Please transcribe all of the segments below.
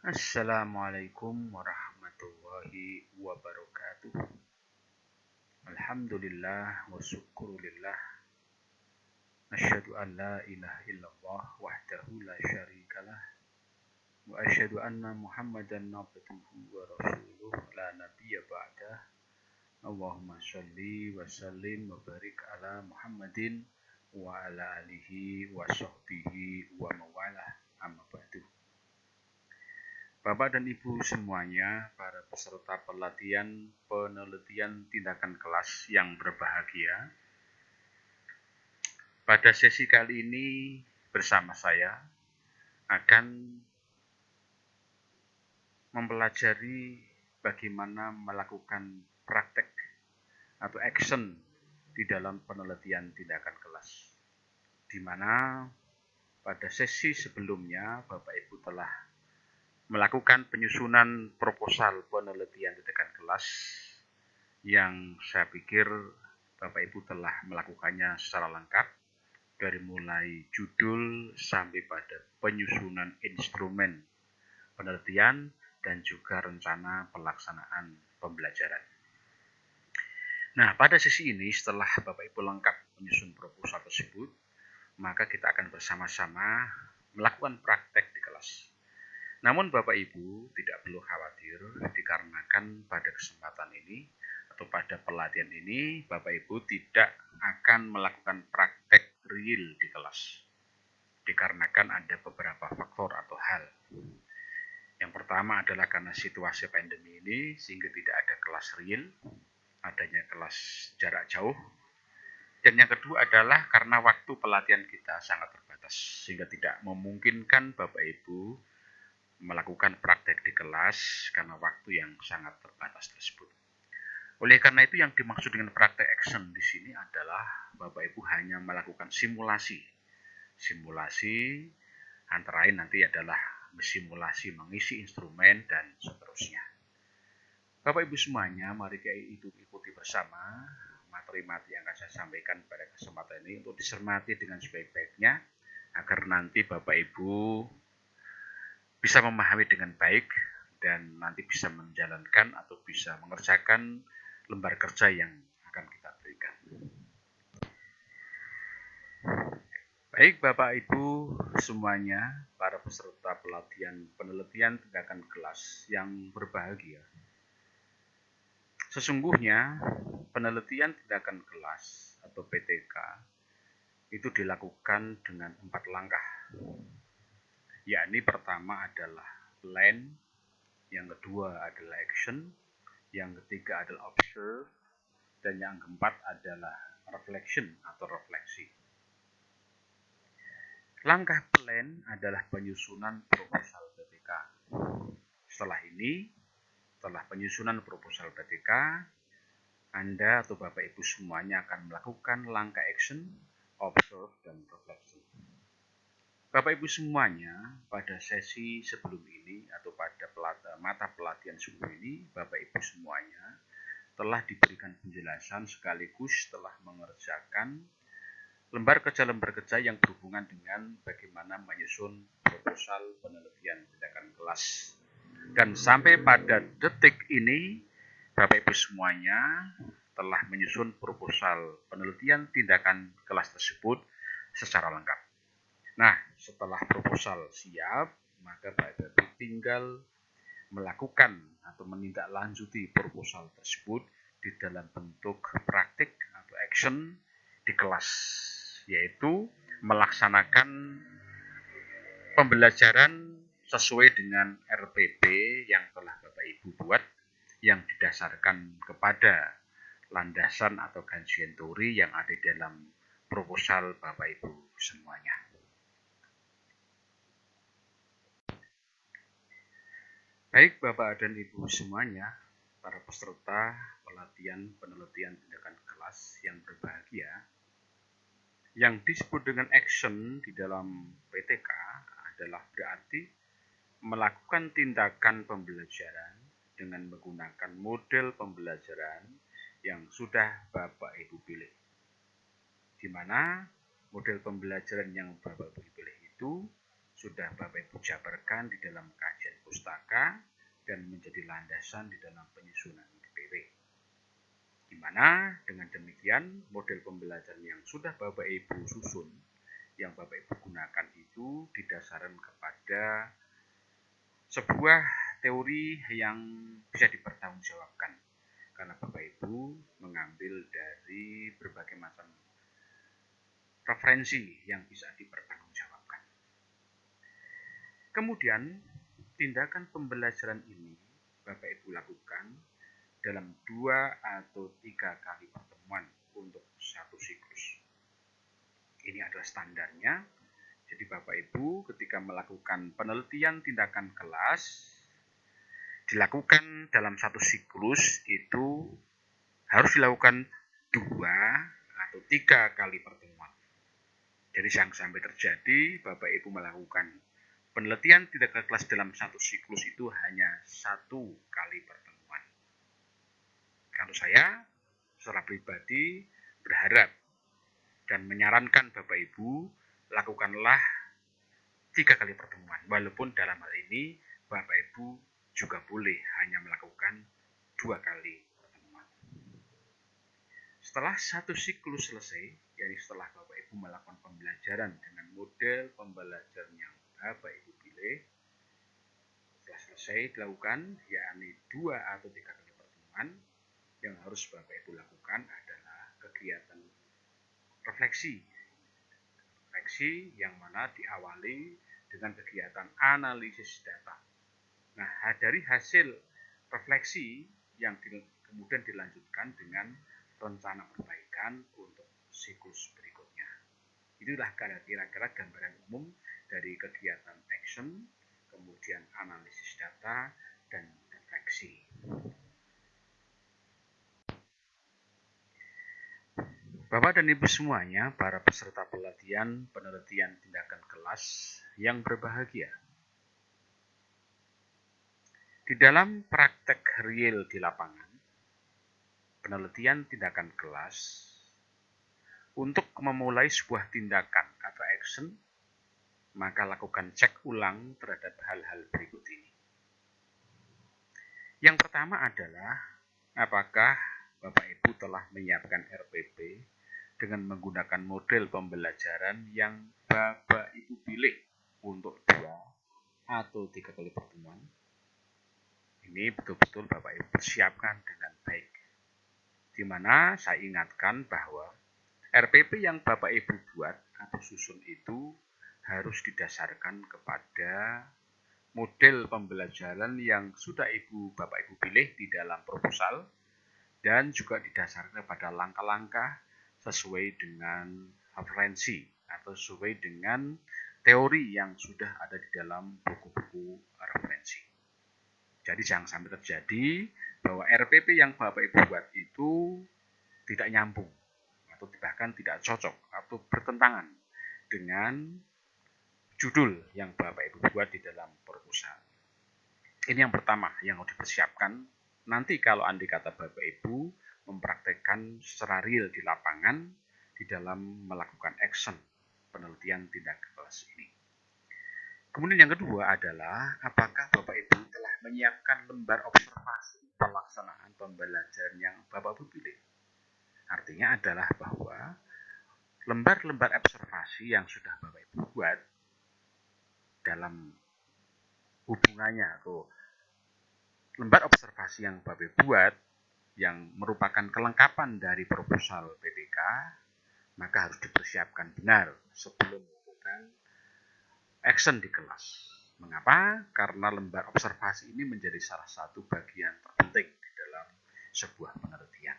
Assalamualaikum warahmatullahi wabarakatuh. Alhamdulillah wa syukurulillah. Asyhadu an la ilaha illallah wahdahu la syarikalah wa asyhadu anna Muhammadan abduhu wa rasuluh la nabiyya ba'dah. Allahumma shalli wa sallim wa barik ala Muhammadin wa ala alihi wa sahbihi wa mawalah, amma ba'du. Bapak dan Ibu semuanya, para peserta pelatihan penelitian tindakan kelas yang berbahagia. Pada sesi kali ini bersama saya akan mempelajari bagaimana melakukan praktek atau action di dalam penelitian tindakan kelas. Di mana pada sesi sebelumnya Bapak Ibu telah melakukan penyusunan proposal penelitian tindakan kelas yang saya pikir Bapak Ibu telah melakukannya secara lengkap dari mulai judul sampai pada penyusunan instrumen penelitian dan juga rencana pelaksanaan pembelajaran. Nah, pada sesi ini setelah Bapak Ibu lengkap menyusun proposal tersebut, maka kita akan bersama-sama melakukan praktek di kelas. Namun Bapak Ibu tidak perlu khawatir dikarenakan pada kesempatan ini atau pada pelatihan ini Bapak Ibu tidak akan melakukan praktek real di kelas. Dikarenakan ada beberapa faktor atau hal. Yang pertama adalah karena situasi pandemi ini sehingga tidak ada kelas real, adanya kelas jarak jauh. Dan yang kedua adalah karena waktu pelatihan kita sangat terbatas sehingga tidak memungkinkan Bapak Ibu melakukan praktek di kelas karena waktu yang sangat terbatas tersebut. Oleh karena itu yang dimaksud dengan praktek action di sini adalah Bapak Ibu hanya melakukan simulasi. Simulasi antara lain nanti adalah simulasi mengisi instrumen dan seterusnya. Bapak Ibu semuanya, mari kita ikuti bersama materi-materi yang akan saya sampaikan pada kesempatan ini untuk dicermati dengan sebaik-baiknya agar nanti Bapak Ibu bisa memahami dengan baik dan nanti bisa menjalankan atau bisa mengerjakan lembar kerja yang akan kita berikan. Baik Bapak Ibu semuanya, para peserta pelatihan penelitian tindakan kelas yang berbahagia. Sesungguhnya penelitian tindakan kelas atau PTK itu dilakukan dengan 4 langkah. Yakni pertama adalah plan, yang kedua adalah action, yang ketiga adalah observe, dan yang keempat adalah reflection atau refleksi. Langkah plan adalah penyusunan proposal PTK. Setelah penyusunan proposal PTK, Anda atau Bapak Ibu semuanya akan melakukan langkah action, observe, dan reflection. Bapak Ibu semuanya, pada sesi sebelum ini atau pada mata pelatihan sebelum ini, Bapak Ibu semuanya telah diberikan penjelasan sekaligus telah mengerjakan lembar kerja yang berhubungan dengan bagaimana menyusun proposal penelitian tindakan kelas. Dan sampai pada detik ini, Bapak Ibu semuanya telah menyusun proposal penelitian tindakan kelas tersebut secara lengkap. Nah, setelah proposal siap, maka Bapak Ibu tinggal melakukan atau menindaklanjuti proposal tersebut di dalam bentuk praktik atau action di kelas, yaitu melaksanakan pembelajaran sesuai dengan RPP yang telah Bapak Ibu buat yang didasarkan kepada landasan atau kajian teori yang ada di dalam proposal Bapak Ibu semuanya. Baik Bapak dan Ibu semuanya, para peserta pelatihan penelitian tindakan kelas yang berbahagia, yang disebut dengan action di dalam PTK adalah berarti melakukan tindakan pembelajaran dengan menggunakan model pembelajaran yang sudah Bapak Ibu pilih. Di mana model pembelajaran yang Bapak Ibu pilih itu sudah Bapak Ibu jabarkan di dalam kajian puspita pustaka dan menjadi landasan di dalam penyusunan DPW. Di mana dengan demikian model pembelajaran yang sudah Bapak Ibu susun, yang Bapak Ibu gunakan itu didasarkan kepada sebuah teori yang bisa dipertanggungjawabkan. Karena Bapak Ibu mengambil dari berbagai macam referensi yang bisa dipertanggungjawabkan. Kemudian, tindakan pembelajaran ini Bapak Ibu lakukan dalam 2 atau 3 kali pertemuan untuk satu siklus. Ini adalah standarnya. Jadi Bapak Ibu ketika melakukan penelitian tindakan kelas, dilakukan dalam satu siklus itu harus dilakukan 2 atau 3 kali pertemuan. Jadi jangan sampai terjadi Bapak Ibu melakukan penelitian tindakan kelas dalam satu siklus itu hanya 1 kali pertemuan. Kalau saya secara pribadi berharap dan menyarankan Bapak Ibu lakukanlah 3 kali pertemuan. Walaupun dalam hal ini Bapak Ibu juga boleh hanya melakukan 2 kali pertemuan. Setelah satu siklus selesai, yakni setelah Bapak Ibu melakukan pembelajaran dengan model pembelajaran yang Bapak Ibu pilih, setelah selesai dilakukan, yakni 2 atau 3 kali pertemuan, yang harus Bapak Ibu lakukan adalah kegiatan refleksi yang mana diawali dengan kegiatan analisis data. Nah, dari hasil refleksi yang kemudian dilanjutkan dengan rencana perbaikan untuk siklus berikutnya. Itulah kira-kira gambaran umum dari kegiatan action, kemudian analisis data, dan refleksi. Bapak dan Ibu semuanya, para peserta pelatihan penelitian tindakan kelas yang berbahagia. Di dalam praktek real di lapangan, penelitian tindakan kelas, untuk memulai sebuah tindakan atau action, maka lakukan cek ulang terhadap hal-hal berikut ini. Yang pertama adalah, apakah Bapak Ibu telah menyiapkan RPP dengan menggunakan model pembelajaran yang Bapak Ibu pilih untuk 2 atau 3 kali pertemuan. Ini betul-betul Bapak Ibu persiapkan dengan baik. Di mana saya ingatkan bahwa RPP yang Bapak Ibu buat atau susun itu harus didasarkan kepada model pembelajaran yang sudah Bapak Ibu pilih di dalam proposal dan juga didasarkan pada langkah-langkah sesuai dengan referensi atau sesuai dengan teori yang sudah ada di dalam buku-buku referensi. Jadi jangan sampai terjadi bahwa RPP yang Bapak Ibu buat itu tidak nyambung atau bahkan tidak cocok atau bertentangan dengan judul yang Bapak Ibu buat di dalam proposal. Ini yang pertama yang harus dipersiapkan. Nanti kalau andai kata Bapak Ibu mempraktekkan secara real di lapangan di dalam melakukan action penelitian tindakan kelas ini. Kemudian yang kedua adalah apakah Bapak Ibu telah menyiapkan lembar observasi pelaksanaan pembelajaran yang Bapak Ibu pilih. Artinya adalah bahwa lembar-lembar observasi yang sudah Bapak Ibu buat dalam hubungannya atau lembar observasi yang Bapak Ibu buat yang merupakan kelengkapan dari proposal PPK, maka harus dipersiapkan benar sebelum melakukan action di kelas. Mengapa? Karena lembar observasi ini menjadi salah satu bagian terpenting di dalam sebuah penelitian.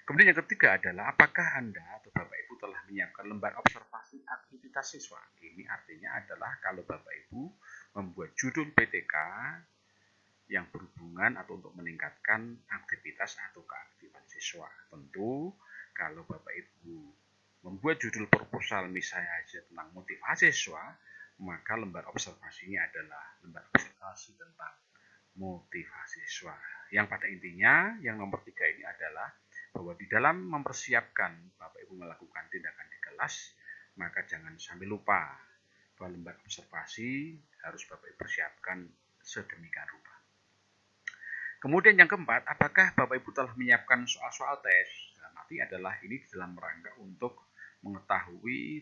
Kemudian yang ketiga adalah apakah Anda atau Bapak Ibu telah menyiapkan lembar observasi aktivitas siswa. Ini artinya adalah kalau Bapak Ibu membuat judul PTK yang berhubungan atau untuk meningkatkan aktivitas atau keaktifan siswa. Tentu kalau Bapak Ibu membuat judul proposal misalnya aja tentang motivasi siswa, maka lembar observasinya adalah lembar observasi tentang motivasi siswa. Yang pada intinya yang nomor 3 ini adalah bahwa di dalam mempersiapkan Bapak Ibu melakukan tindakan di kelas, maka jangan sampai lupa bahwa lembar observasi harus Bapak Ibu persiapkan sedemikian rupa. Kemudian yang keempat, apakah Bapak Ibu telah menyiapkan soal-soal tes? Nah, nanti adalah ini dalam rangka untuk mengetahui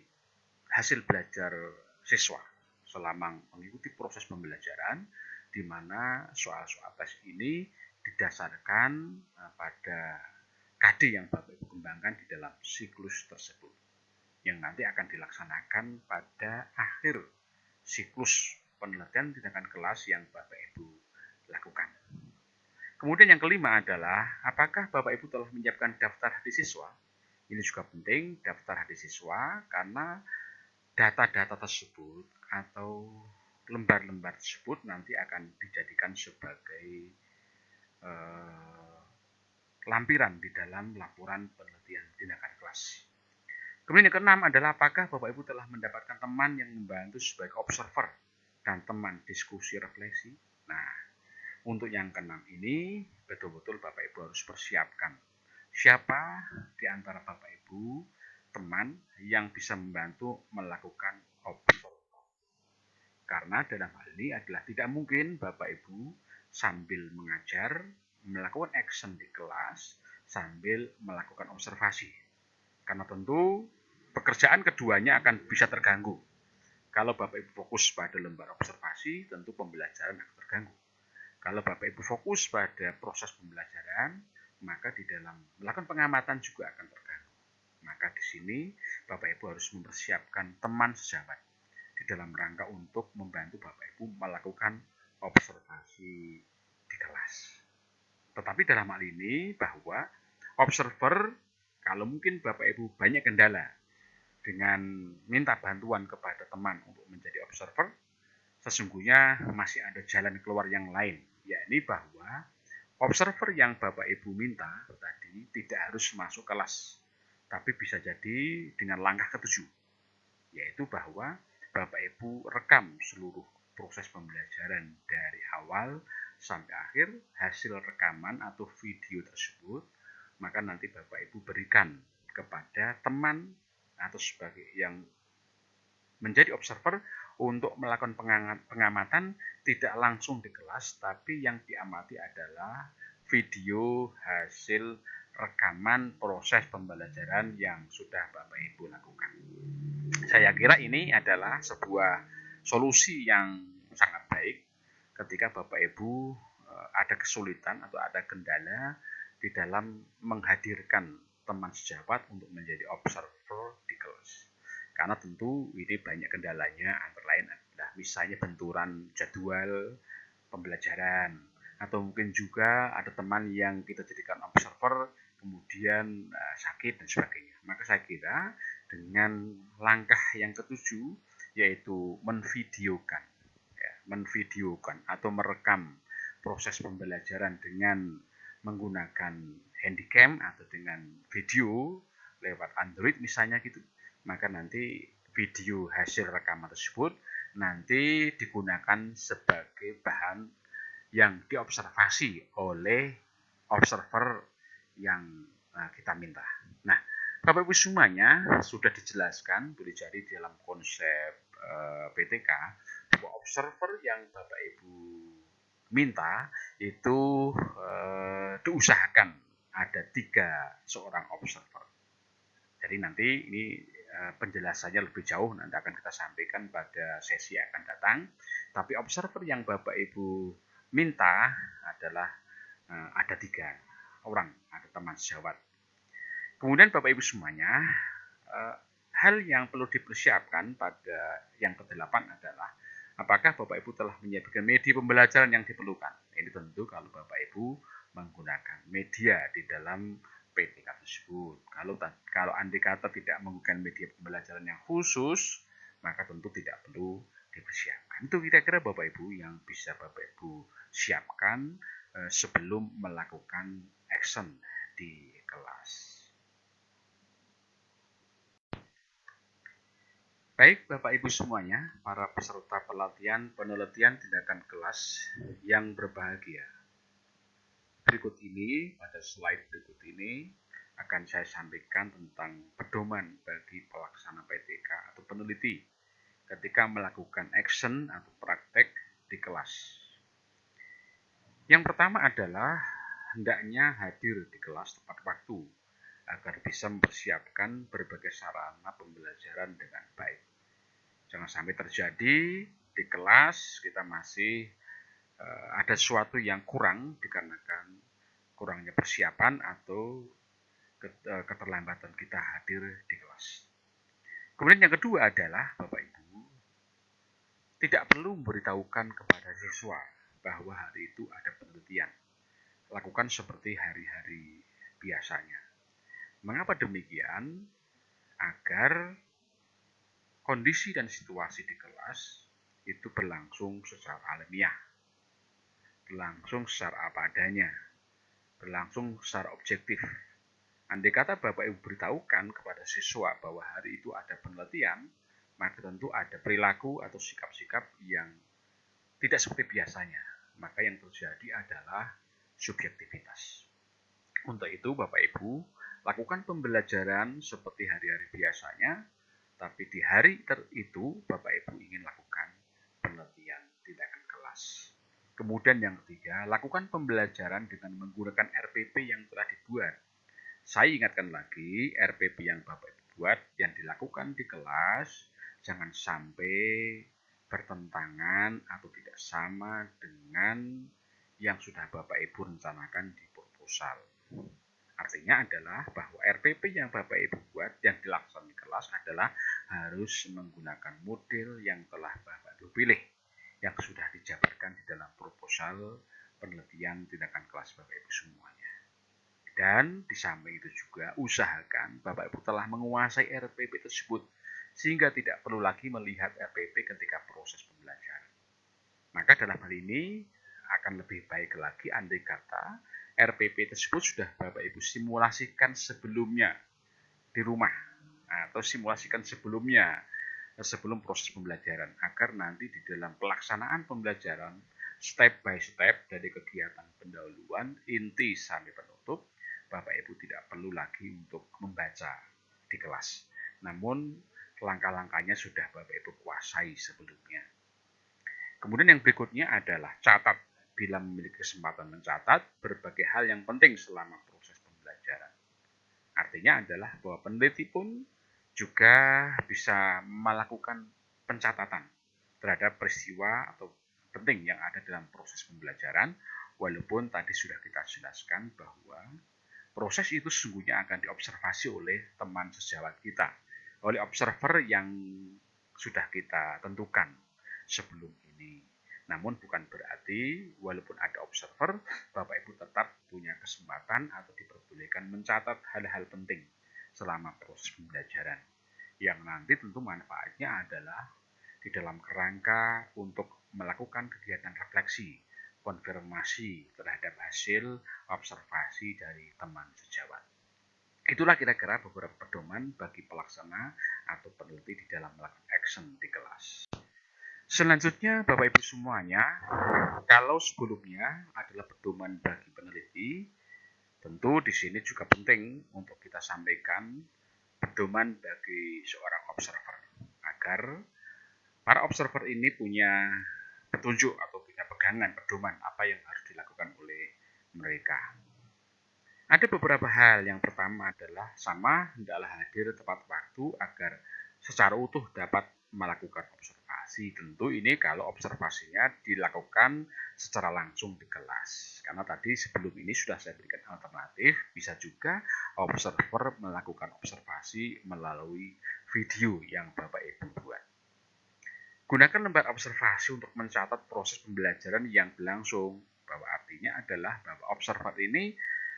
hasil belajar siswa selama mengikuti proses pembelajaran, di mana soal-soal tes ini didasarkan pada KD yang Bapak Ibu kembangkan di dalam siklus tersebut, yang nanti akan dilaksanakan pada akhir siklus penelitian tindakan kelas yang Bapak Ibu lakukan. Kemudian yang kelima adalah, apakah Bapak Ibu telah menyiapkan daftar hadis siswa? Ini juga penting, daftar hadis siswa, karena data-data tersebut atau lembar-lembar tersebut nanti akan dijadikan sebagai lampiran di dalam laporan penelitian tindakan kelas. Kemudian yang keenam adalah, apakah Bapak Ibu telah mendapatkan teman yang membantu sebagai observer dan teman diskusi refleksi? Nah, untuk yang keenam ini, betul-betul Bapak Ibu harus persiapkan siapa di antara Bapak Ibu teman yang bisa membantu melakukan observasi. Karena dalam hal ini adalah tidak mungkin Bapak Ibu sambil mengajar, melakukan action di kelas, sambil melakukan observasi. Karena tentu pekerjaan keduanya akan bisa terganggu. Kalau Bapak Ibu fokus pada lembar observasi, tentu pembelajaran akan terganggu. Kalau Bapak Ibu fokus pada proses pembelajaran, maka di dalam melakukan pengamatan juga akan terganggu. Maka di sini Bapak Ibu harus mempersiapkan teman sejawat di dalam rangka untuk membantu Bapak Ibu melakukan observasi di kelas. Tetapi dalam hal ini bahwa observer, kalau mungkin Bapak Ibu banyak kendala dengan minta bantuan kepada teman untuk menjadi observer, sesungguhnya masih ada jalan keluar yang lain, yakni bahwa observer yang Bapak Ibu minta tadi tidak harus masuk kelas, tapi bisa jadi dengan langkah ketujuh, yaitu bahwa Bapak Ibu rekam seluruh proses pembelajaran dari awal sampai akhir, hasil rekaman atau video tersebut, maka nanti Bapak Ibu berikan kepada teman atau sebagai yang menjadi observer untuk melakukan pengamatan tidak langsung di kelas, tapi yang diamati adalah video hasil rekaman proses pembelajaran yang sudah Bapak Ibu lakukan. Saya kira ini adalah sebuah solusi yang sangat baik ketika Bapak Ibu ada kesulitan atau ada kendala di dalam menghadirkan teman sejawat untuk menjadi observer di kelas. Karena tentu ini banyak kendalanya, antara lain adalah misalnya benturan jadwal pembelajaran, atau mungkin juga ada teman yang kita jadikan observer kemudian sakit dan sebagainya. Maka saya kira dengan langkah yang ketujuh, yaitu menvideokan atau merekam proses pembelajaran dengan menggunakan handycam atau dengan video lewat Android misalnya gitu, maka nanti video hasil rekaman tersebut nanti digunakan sebagai bahan yang diobservasi oleh observer yang kita minta. Nah, Bapak Ibu semuanya sudah dijelaskan, boleh jadi dalam konsep PTK, bahwa observer yang Bapak Ibu minta itu diusahakan ada 3 seorang observer. Jadi nanti ini penjelasannya lebih jauh nanti akan kita sampaikan pada sesi yang akan datang. Tapi observer yang Bapak Ibu minta adalah ada 3 orang, ada teman sejawat. Kemudian Bapak Ibu semuanya, hal yang perlu dipersiapkan pada yang ke-8 adalah apakah Bapak Ibu telah menyiapkan media pembelajaran yang diperlukan. Ini tentu kalau Bapak Ibu menggunakan media di dalam PTK tersebut. Kalau andai kata tidak menggunakan media pembelajaran yang khusus, maka tentu tidak perlu dipersiapkan. Itu kira-kira Bapak Ibu yang bisa Bapak Ibu siapkan sebelum melakukan action di kelas. Baik Bapak Ibu semuanya, para peserta pelatihan penelitian tindakan kelas yang berbahagia. Berikut ini, pada slide berikut ini, akan saya sampaikan tentang pedoman bagi pelaksana PTK atau peneliti ketika melakukan action atau praktek di kelas. Yang pertama adalah hendaknya hadir di kelas tepat waktu agar bisa mempersiapkan berbagai sarana pembelajaran dengan baik. Jangan sampai terjadi di kelas kita masih ada sesuatu yang kurang dikarenakan kurangnya persiapan atau keterlambatan kita hadir di kelas. Kemudian yang kedua adalah Bapak Ibu tidak perlu memberitahukan kepada siswa bahwa hari itu ada penelitian. Lakukan seperti hari-hari biasanya. Mengapa demikian? Agar kondisi dan situasi di kelas itu berlangsung secara alamiah, berlangsung secara apa adanya, berlangsung secara objektif. Andai kata Bapak Ibu beritahukan kepada siswa bahwa hari itu ada penelitian, maka tentu ada perilaku atau sikap-sikap yang tidak seperti biasanya. Maka yang terjadi adalah subjektivitas. Untuk itu Bapak Ibu, lakukan pembelajaran seperti hari-hari biasanya, tapi di hari itu Bapak Ibu ingin lakukan penelitian tindakan kelas. Kemudian yang ketiga, lakukan pembelajaran dengan menggunakan RPP yang telah dibuat. Saya ingatkan lagi, RPP yang Bapak Ibu buat, yang dilakukan di kelas, jangan sampai bertentangan atau tidak sama dengan yang sudah Bapak Ibu rencanakan di proposal. Artinya adalah bahwa RPP yang Bapak Ibu buat yang dilaksanakan di kelas adalah harus menggunakan model yang telah Bapak Ibu pilih, yang sudah dijabarkan di dalam proposal penelitian tindakan kelas Bapak Ibu semuanya. Dan di samping itu juga usahakan Bapak Ibu telah menguasai RPP tersebut sehingga tidak perlu lagi melihat RPP ketika proses pembelajaran. Maka dalam hal ini akan lebih baik lagi andai kata RPP tersebut sudah Bapak Ibu simulasikan sebelumnya di rumah atau simulasikan sebelumnya sebelum proses pembelajaran agar nanti di dalam pelaksanaan pembelajaran step by step dari kegiatan pendahuluan inti sampai penutup Bapak Ibu tidak perlu lagi untuk membaca di kelas, namun langkah-langkahnya sudah Bapak Ibu kuasai sebelumnya. Kemudian yang berikutnya adalah catat. Bila memiliki kesempatan mencatat berbagai hal yang penting selama proses pembelajaran. Artinya adalah bahwa peneliti pun juga bisa melakukan pencatatan terhadap peristiwa atau penting yang ada dalam proses pembelajaran, walaupun tadi sudah kita jelaskan bahwa proses itu sesungguhnya akan diobservasi oleh teman sejawat kita, oleh observer yang sudah kita tentukan sebelum ini. Namun bukan berarti walaupun ada observer, Bapak Ibu tetap punya kesempatan atau diperbolehkan mencatat hal-hal penting selama proses pembelajaran. Yang nanti tentu manfaatnya adalah di dalam kerangka untuk melakukan kegiatan refleksi, konfirmasi terhadap hasil observasi dari teman sejawat. Itulah kira-kira beberapa pedoman bagi pelaksana atau peneliti di dalam melakukan action di kelas. Selanjutnya Bapak Ibu semuanya, kalau sebelumnya adalah pedoman bagi peneliti, tentu di sini juga penting untuk kita sampaikan pedoman bagi seorang observer agar para observer ini punya petunjuk atau punya pegangan pedoman apa yang harus dilakukan oleh mereka. Ada beberapa hal. Yang pertama adalah hendaklah hadir tepat waktu agar secara utuh dapat melakukan observasi. Tentu ini kalau observasinya dilakukan secara langsung di kelas. Karena tadi sebelum ini sudah saya berikan alternatif, bisa juga observer melakukan observasi melalui video yang Bapak Ibu buat. Gunakan lembar observasi untuk mencatat proses pembelajaran yang berlangsung. Bahwa artinya adalah bahwa observer ini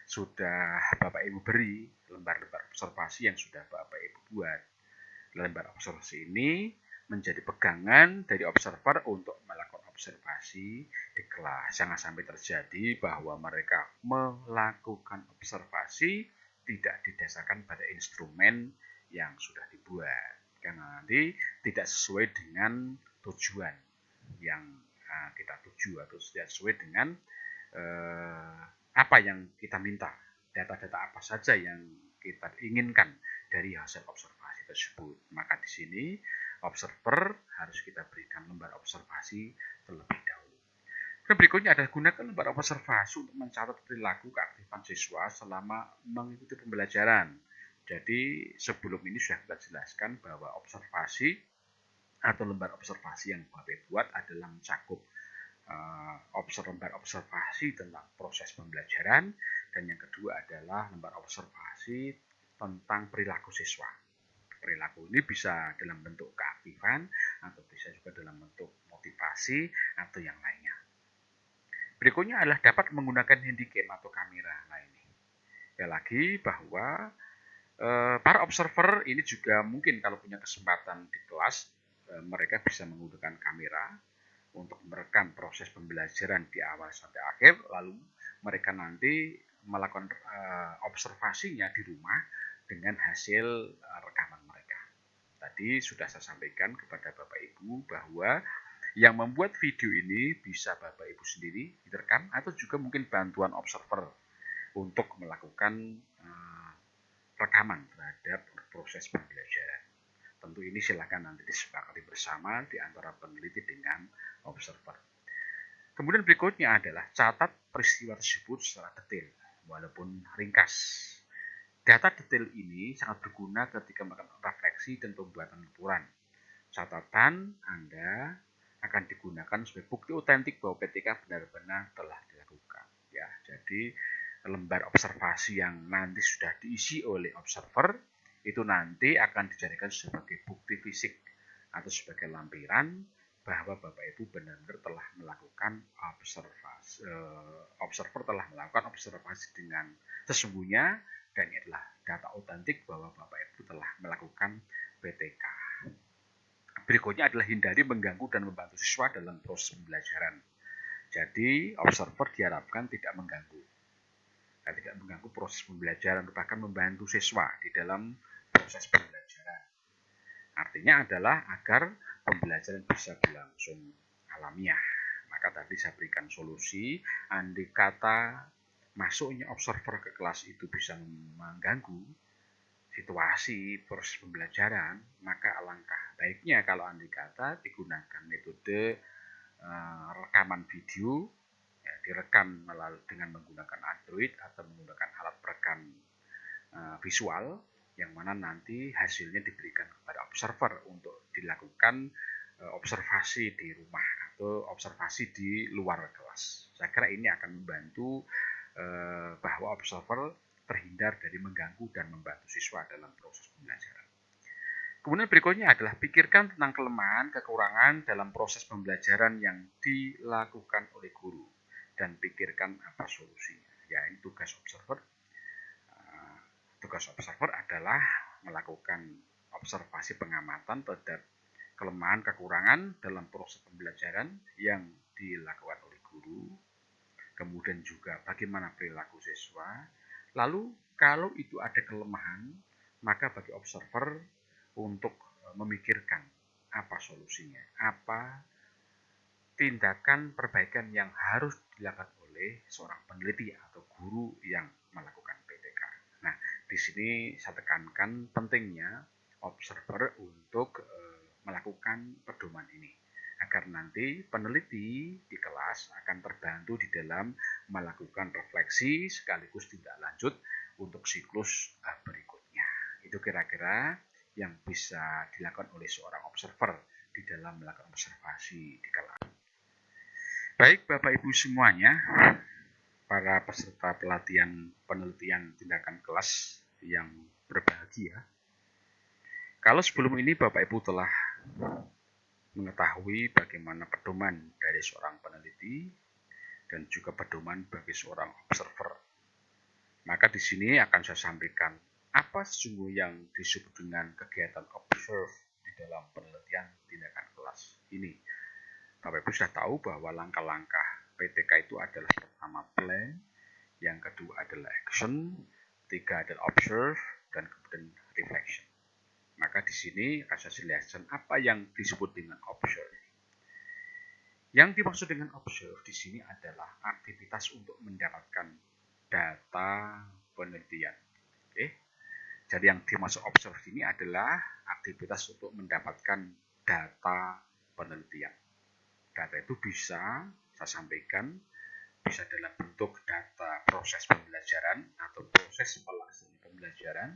sudah Bapak Ibu beri lembar-lembar observasi yang sudah Bapak Ibu buat. Lembar observasi ini menjadi pegangan dari observer untuk melakukan observasi di kelas. Jangan sampai terjadi bahwa mereka melakukan observasi tidak didasarkan pada instrumen yang sudah dibuat. Karena nanti tidak sesuai dengan tujuan yang kita tuju atau tidak sesuai dengan apa yang kita minta, data-data apa saja yang kita inginkan dari hasil observasi tersebut. Maka di sini observer harus kita berikan lembar observasi terlebih dahulu. Dan berikutnya adalah gunakan lembar observasi untuk mencatat perilaku keaktifan siswa selama mengikuti pembelajaran. Jadi sebelum ini sudah kita jelaskan bahwa observasi atau lembar observasi yang Bapak buat adalah mencakup lembar observasi tentang proses pembelajaran, dan yang kedua adalah lembar observasi tentang perilaku siswa. Perilaku ini bisa dalam bentuk keaktifan atau bisa juga dalam bentuk motivasi atau yang lainnya. Berikutnya adalah dapat menggunakan handycam atau kamera. Nah ini ya lagi bahwa para observer ini juga mungkin kalau punya kesempatan di kelas mereka bisa menggunakan kamera untuk merekam proses pembelajaran di awal sampai akhir, lalu mereka nanti melakukan observasinya di rumah dengan hasil rekaman mereka. Tadi sudah saya sampaikan kepada Bapak Ibu bahwa yang membuat video ini bisa Bapak Ibu sendiri direkam atau juga mungkin bantuan observer untuk melakukan rekaman terhadap proses pembelajaran. Tentu ini silakan nanti disepakati bersama di antara peneliti dengan observer. Kemudian berikutnya adalah catat peristiwa tersebut secara detail walaupun ringkas. Data detail ini sangat berguna ketika melakukan refleksi dan pembuatan laporan. Catatan Anda akan digunakan sebagai bukti otentik bahwa PTK benar-benar telah dilakukan. Ya, jadi lembar observasi yang nanti sudah diisi oleh observer itu nanti akan dijadikan sebagai bukti fisik atau sebagai lampiran bahwa Bapak Ibu benar-benar telah melakukan observasi. Observer telah melakukan observasi dengan sesungguhnya, dan ini adalah data otentik bahwa Bapak Ibu telah melakukan PTK. Berikutnya adalah hindari mengganggu dan membantu siswa dalam proses pembelajaran. Jadi, observer diharapkan tidak mengganggu proses pembelajaran, bahkan membantu siswa di dalam proses pembelajaran. Artinya adalah agar pembelajaran bisa berlangsung alamiah. Maka tadi saya berikan solusi, andai kata masuknya observer ke kelas itu bisa mengganggu situasi proses pembelajaran, maka alangkah baiknya kalau andai kata digunakan metode rekaman video, ya, direkam dengan menggunakan Android atau menggunakan alat perekam visual, yang mana nanti hasilnya diberikan kepada observer untuk dilakukan observasi di rumah atau observasi di luar kelas. Saya kira ini akan membantu bahwa observer terhindar dari mengganggu dan membantu siswa dalam proses pembelajaran. Kemudian berikutnya adalah pikirkan tentang kelemahan, kekurangan dalam proses pembelajaran yang dilakukan oleh guru dan pikirkan apa solusinya. Ya, ini tugas observer. Tugas observer adalah melakukan observasi pengamatan terhadap kelemahan, kekurangan dalam proses pembelajaran yang dilakukan oleh guru. Kemudian juga bagaimana perilaku siswa. Lalu kalau itu ada kelemahan, maka bagi observer untuk memikirkan apa solusinya, apa tindakan perbaikan yang harus dilakukan oleh seorang peneliti atau guru yang melakukan PTK. Nah, di sini saya tekankan pentingnya observer untuk melakukan pedoman ini, agar nanti peneliti di kelas akan terbantu di dalam melakukan refleksi sekaligus tindak lanjut untuk siklus berikutnya. Itu kira-kira yang bisa dilakukan oleh seorang observer di dalam melakukan observasi di kelas. Baik Bapak Ibu semuanya, para peserta pelatihan penelitian tindakan kelas yang berbahagia. Kalau sebelum ini Bapak Ibu telah mengetahui bagaimana pedoman dari seorang peneliti dan juga pedoman bagi seorang observer, maka di sini akan saya sampaikan apa sesungguhnya yang disebut dengan kegiatan observe di dalam penelitian tindakan kelas ini. Bapak Ibu sudah tahu bahwa langkah-langkah PTK itu adalah pertama plan, yang kedua adalah action, ketiga adalah observe, dan kemudian reflection. Maka di sini akan saya jelaskan apa yang disebut dengan observe. Yang dimaksud dengan observe di sini adalah aktivitas untuk mendapatkan data penelitian. Oke. Jadi yang dimaksud observe ini adalah aktivitas untuk mendapatkan data penelitian. Data itu bisa saya sampaikan, bisa dalam bentuk data proses pembelajaran atau proses pelaksanaan pembelajaran,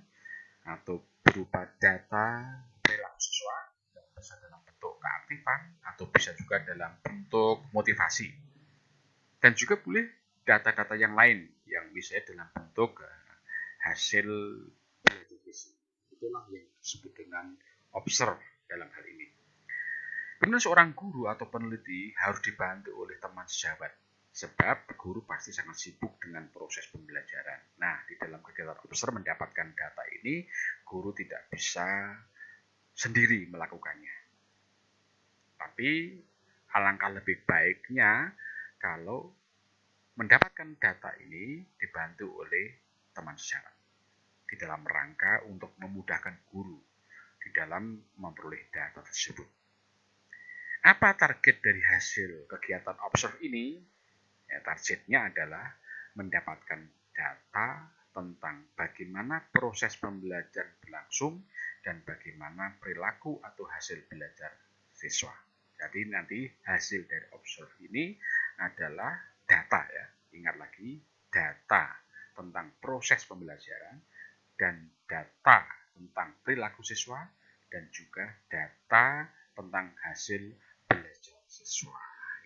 atau berupa data perilaku siswa, dan bisa dalam bentuk keaktifan, atau bisa juga dalam bentuk motivasi. Dan juga boleh data-data yang lain yang misalnya dalam bentuk hasil verifikasi. Itulah yang disebut dengan observe dalam hal ini. Kemudian seorang guru atau peneliti harus dibantu oleh teman sejawat, sebab guru pasti sangat sibuk dengan proses pembelajaran. Nah, di dalam kegiatan observe mendapatkan data ini, guru tidak bisa sendiri melakukannya. Tapi alangkah lebih baiknya kalau mendapatkan data ini dibantu oleh teman sejawat di dalam rangka untuk memudahkan guru di dalam memperoleh data tersebut. Apa target dari hasil kegiatan observe ini? Ya, targetnya adalah mendapatkan data tentang bagaimana proses pembelajaran berlangsung dan bagaimana perilaku atau hasil belajar siswa. Jadi nanti hasil dari observe ini adalah data ya. Ingat lagi, data tentang proses pembelajaran dan data tentang perilaku siswa dan juga data tentang hasil belajar siswa.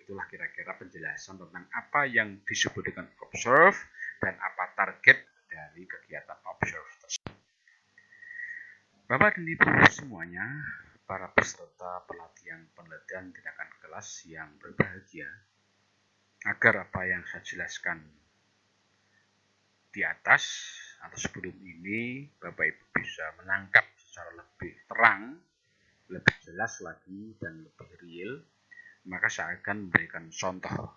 Itulah kira-kira penjelasan tentang apa yang disebut dengan observe dan apa target dari kegiatan observe tersebut. Bapak dan Ibu semuanya, para peserta pelatihan penelitian tindakan kelas yang berbahagia, agar apa yang saya jelaskan di atas atau sebelum ini Bapak Ibu bisa menangkap secara lebih terang, lebih jelas lagi dan lebih real, maka saya akan memberikan contoh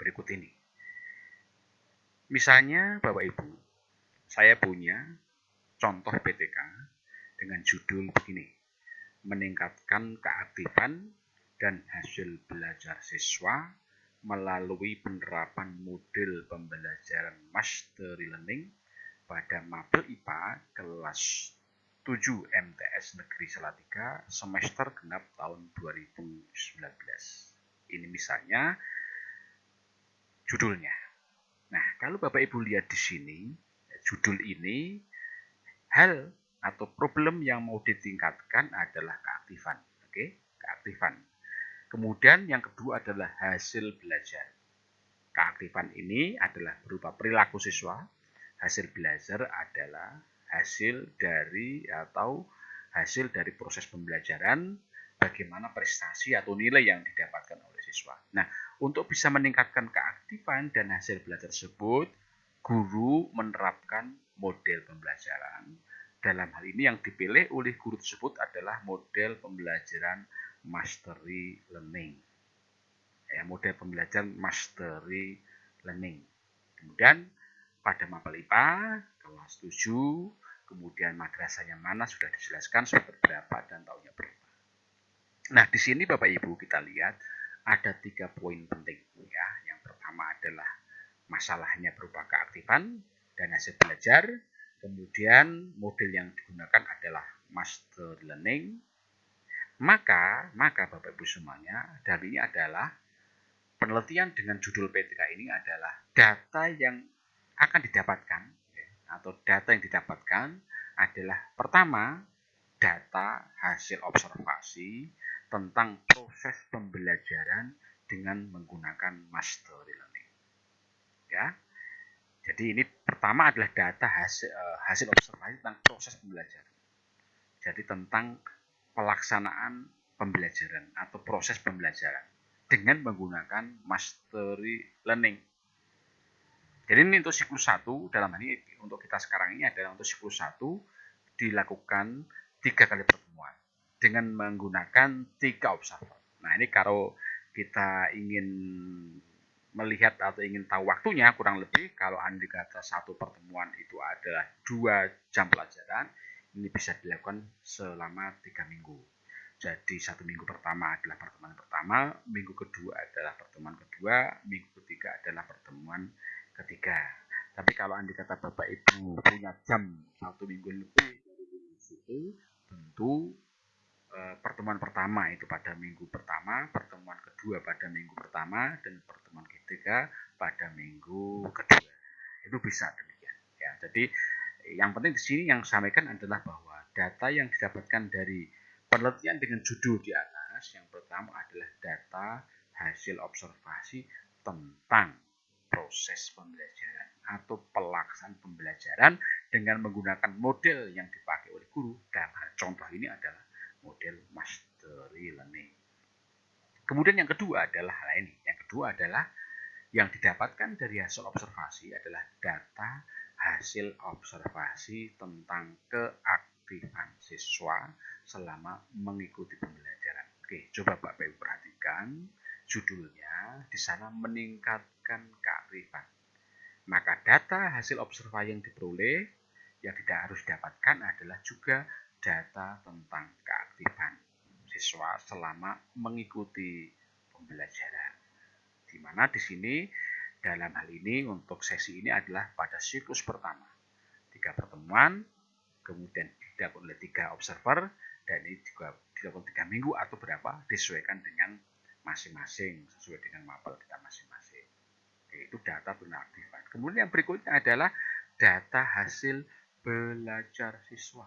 berikut ini. Misalnya Bapak Ibu, saya punya contoh PTK dengan judul begini, meningkatkan keaktifan dan hasil belajar siswa melalui penerapan model pembelajaran mastery learning pada mapel IPA kelas 7 MTS Negeri Salatiga semester genap tahun 2019. Ini misalnya judulnya. Nah, kalau Bapak Ibu lihat di sini, judul ini, hal atau problem yang mau ditingkatkan adalah keaktifan. Oke, keaktifan. Kemudian yang kedua adalah hasil belajar. Keaktifan ini adalah berupa perilaku siswa. Hasil belajar adalah hasil dari proses pembelajaran, bagaimana prestasi atau nilai yang didapatkan oleh siswa. Nah, untuk bisa meningkatkan keaktifan dan hasil belajar tersebut, guru menerapkan model pembelajaran. Dalam hal ini yang dipilih oleh guru tersebut adalah model pembelajaran mastery learning. Ya, model pembelajaran mastery learning. Kemudian pada mapel IPA kelas 7, kemudian madrasahnya mana sudah dijelaskan semester berapa dan tahunnya berapa. Nah, di sini Bapak Ibu kita lihat ada 3 poin penting ya. Yang pertama adalah masalahnya berupa keaktifan dan hasil belajar. Kemudian model yang digunakan adalah master learning. Maka Bapak Ibu semuanya, dari ini adalah penelitian dengan judul PTK ini adalah data yang akan didapatkan atau data yang didapatkan adalah pertama data hasil observasi tentang proses pembelajaran dengan menggunakan mastery learning. Ya. Jadi ini pertama adalah data hasil observasi tentang proses pembelajaran. Jadi tentang pelaksanaan pembelajaran atau proses pembelajaran dengan menggunakan mastery learning. Jadi ini untuk siklus 1, dalam hal ini untuk kita sekarang ini adalah untuk siklus 1 dilakukan 3 kali pertemuan dengan menggunakan 3 observer. Nah, ini kalau kita ingin melihat atau ingin tahu waktunya, kurang lebih kalau andai kata satu pertemuan itu adalah 2 jam pelajaran, ini bisa dilakukan selama 3 minggu. Jadi 1 minggu pertama adalah pertemuan pertama, minggu kedua adalah pertemuan kedua, minggu ketiga adalah pertemuan ketiga. Tapi kalau andai kata Bapak Ibu punya jam 1 minggu lebih dari situ, tentu pertemuan pertama itu pada minggu pertama, pertemuan kedua pada minggu pertama, dan pertemuan ketiga pada minggu kedua. Itu bisa demikian. Ya, jadi yang penting di sini yang saya sampaikan adalah bahwa data yang didapatkan dari penelitian dengan judul di atas, yang pertama adalah data hasil observasi tentang proses pembelajaran atau pelaksanaan pembelajaran dengan menggunakan model yang dipakai oleh guru. Dalam contoh ini adalah model mastery learning. Kemudian yang kedua adalah yang didapatkan dari hasil observasi adalah data hasil observasi tentang keaktifan siswa selama mengikuti pembelajaran. Oke, coba Bapak Ibu perhatikan judulnya di sana meningkatkan keaktifan. Maka data hasil observasi yang diperoleh yang tidak harus didapatkan adalah juga data tentang keaktifan siswa selama mengikuti pembelajaran. Di mana di sini dalam hal ini untuk sesi ini adalah pada siklus pertama 3 pertemuan, kemudian dilakukan oleh 3 observer, dan ini juga dilakukan 3 minggu atau berapa disesuaikan dengan masing-masing sesuai dengan mapel kita masing-masing. Itu data penaktifan. Kemudian yang berikutnya adalah data hasil belajar siswa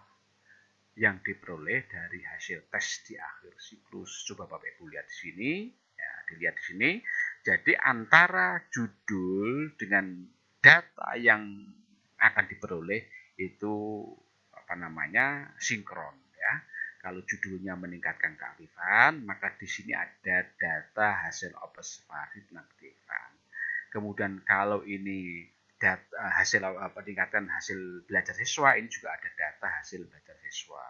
yang diperoleh dari hasil tes di akhir siklus. Coba Bapak Ibu lihat di sini, ya, dilihat di sini. Jadi antara judul dengan data yang akan diperoleh itu sinkron, ya. Kalau judulnya meningkatkan keaktifan, maka di sini ada data hasil observasi penaktifan. Kemudian kalau ini hasil peningkatan hasil belajar siswa, ini juga ada data hasil belajar siswa.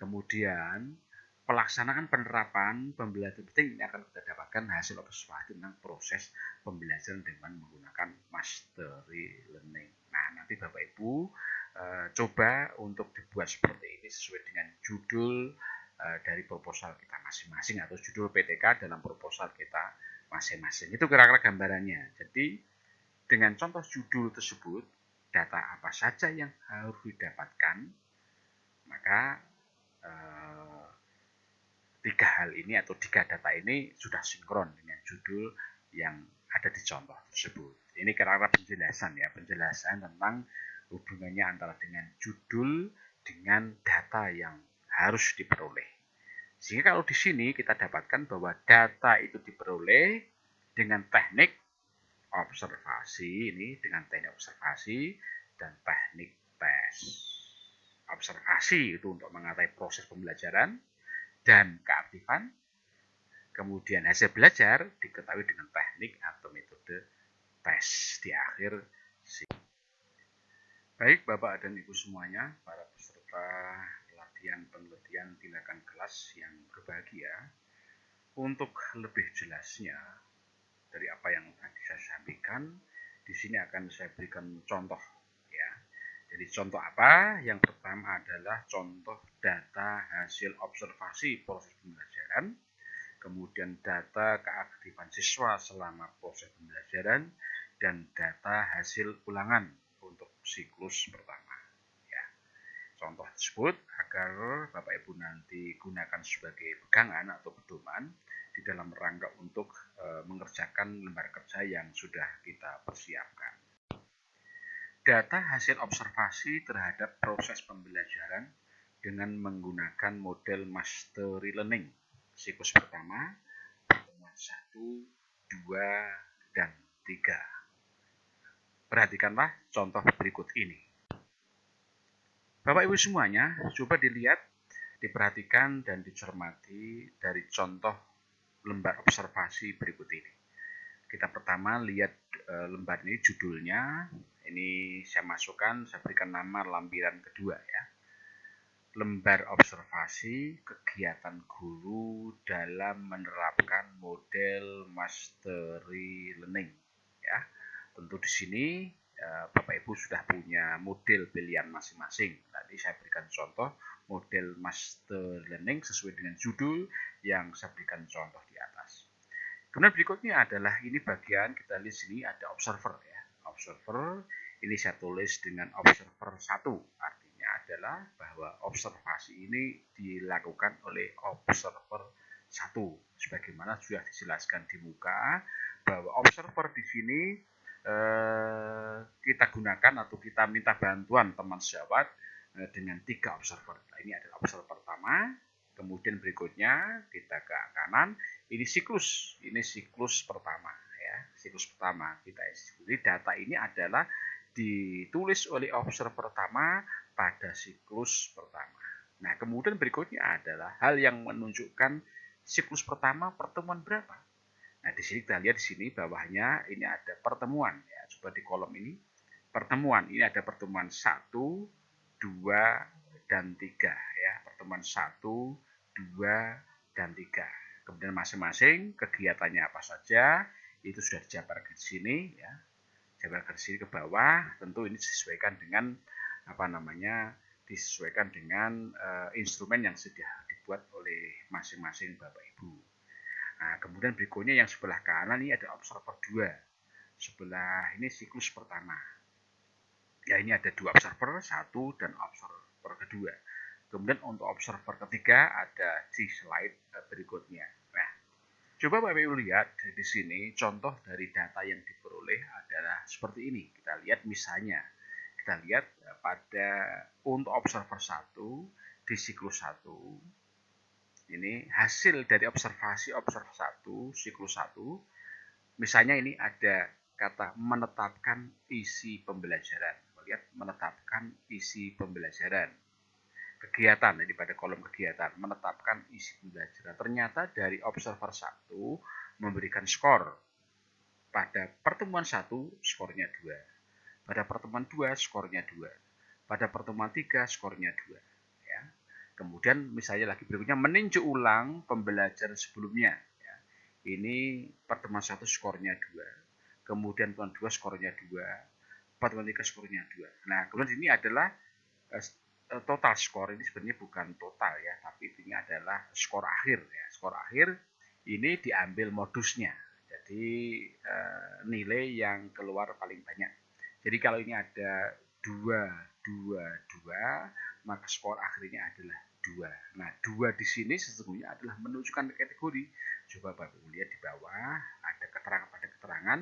Kemudian pelaksanaan penerapan pembelajaran penting ini akan kita dapatkan hasil observasi tentang proses pembelajaran dengan menggunakan mastery learning. Nah, nanti Bapak Ibu coba untuk dibuat seperti ini sesuai dengan judul dari proposal kita masing-masing atau judul PTK dalam proposal kita masing-masing. Itu kira-kira gambarannya. Jadi dengan contoh judul tersebut, data apa saja yang harus didapatkan, maka 3 hal ini atau 3 data ini sudah sinkron dengan judul yang ada di contoh tersebut. Ini kira-kira penjelasan tentang hubungannya antara dengan judul dengan data yang harus diperoleh. Sehingga kalau di sini kita dapatkan bahwa data itu diperoleh dengan teknik observasi, dan teknik tes. Observasi itu untuk mengatai proses pembelajaran dan keaktifan. Kemudian hasil belajar diketahui dengan teknik atau metode tes di akhir. Baik Bapak dan Ibu semuanya, para peserta latihan penelitian tindakan kelas yang berbahagia, untuk lebih jelasnya dari apa yang tadi saya sampaikan, di sini akan saya berikan contoh, ya. Jadi contoh apa? Yang pertama adalah contoh data hasil observasi proses pembelajaran, kemudian data keaktifan siswa selama proses pembelajaran, dan data hasil ulangan untuk siklus pertama. Ya. Contoh tersebut agar Bapak Ibu nanti gunakan sebagai pegangan atau pedoman di dalam rangka untuk mengerjakan lembar kerja yang sudah kita persiapkan. Data hasil observasi terhadap proses pembelajaran dengan menggunakan model mastery learning. Siklus pertama, pertemuan 1, 2, dan 3. Perhatikanlah contoh berikut ini. Bapak Ibu semuanya, coba dilihat, diperhatikan, dan dicermati dari contoh lembar observasi berikut ini. Kita pertama lihat lembar ini, judulnya. Ini saya masukkan, saya berikan nama lampiran kedua, ya. Lembar observasi kegiatan guru dalam menerapkan model mastery learning, ya. Tentu di sini Bapak Ibu sudah punya model pilihan masing-masing. Tadi saya berikan contoh model master learning sesuai dengan judul yang saya berikan contoh di atas. Kemudian berikutnya adalah ini bagian kita lihat sini ada observer, ya. Observer ini saya tulis dengan observer 1, artinya adalah bahwa observasi ini dilakukan oleh observer 1. Sebagaimana sudah dijelaskan di muka, bahwa observer di sini kita gunakan atau kita minta bantuan teman sejawat dengan 3 observer. Nah, ini adalah observer pertama. Kemudian berikutnya kita ke kanan, ini siklus pertama ya, siklus pertama kita isi. Jadi data ini adalah ditulis oleh observer pertama pada siklus pertama. Nah, kemudian berikutnya adalah hal yang menunjukkan siklus pertama pertemuan berapa. Nah, di sini kita lihat di sini bawahnya ini ada pertemuan ya. Coba di kolom ini pertemuan, ini ada pertemuan 1, 2, dan 3 ya. Pertemuan 1, 2, dan 3. Kemudian masing-masing kegiatannya apa saja itu sudah dijabarkan di sini ya. Jabarkan di sini ke bawah, tentu ini disesuaikan dengan disesuaikan dengan instrumen yang sudah dibuat oleh masing-masing Bapak Ibu. Nah, kemudian berikutnya yang sebelah kanan ini ada observer 2. Sebelah ini siklus pertama. Ya, ini ada 2 observer, 1 dan observer kedua. Kemudian untuk observer ketiga ada di slide berikutnya. Nah, coba Bapak Ibu lihat di sini contoh dari data yang diperoleh adalah seperti ini. Kita lihat misalnya, kita lihat pada untuk observer 1 di siklus 1. Ini hasil dari observasi observer 1 siklus 1. Misalnya ini ada kata menetapkan isi pembelajaran. Lihat, menetapkan isi pembelajaran. Kegiatan, ini pada kolom kegiatan, menetapkan isi pembelajaran. Ternyata dari observer 1 memberikan skor. Pada pertemuan 1 skornya 2. Pada pertemuan 2 skornya 2. Pada pertemuan 3 skornya 2. Ya. Kemudian misalnya lagi berikutnya meninjau ulang pembelajaran sebelumnya. Ya. Ini pertemuan 1 skornya 2. Kemudian pertemuan 2 skornya 2. Pertemuan 3 skornya 2. Nah, kemudian ini adalah total skor. Ini sebenarnya bukan total ya, tapi ini adalah skor akhir ya. Skor akhir ini diambil modusnya. Jadi nilai yang keluar paling banyak. Jadi kalau ini ada 2, 2, 2, maka skor akhirnya adalah 2. Nah, 2 di sini sesungguhnya adalah menunjukkan kategori. Coba Bapak lihat di bawah ada keterangan pada keterangan.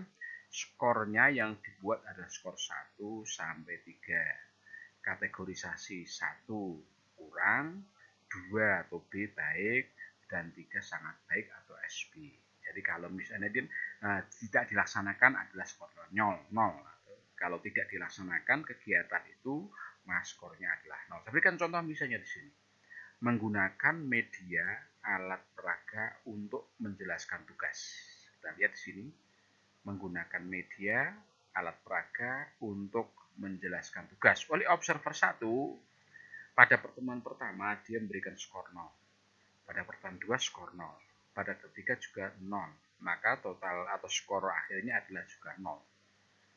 Skornya yang dibuat adalah skor 1 sampai 3. Kategorisasi 1 kurang, 2 atau B baik, dan 3 sangat baik atau SB. Jadi kalau misalnya tidak dilaksanakan adalah skor 0. Kalau tidak dilaksanakan kegiatan itu, skornya adalah 0. Saya berikan contoh misalnya di sini. Menggunakan media alat peraga untuk menjelaskan tugas. Kita lihat di sini. Menggunakan media alat peraga untuk menjelaskan tugas. Oleh observer 1, pada pertemuan pertama dia memberikan skor 0. Pada pertemuan 2 skor 0. Pada ketiga juga 0. Maka total atau skor akhirnya adalah juga 0.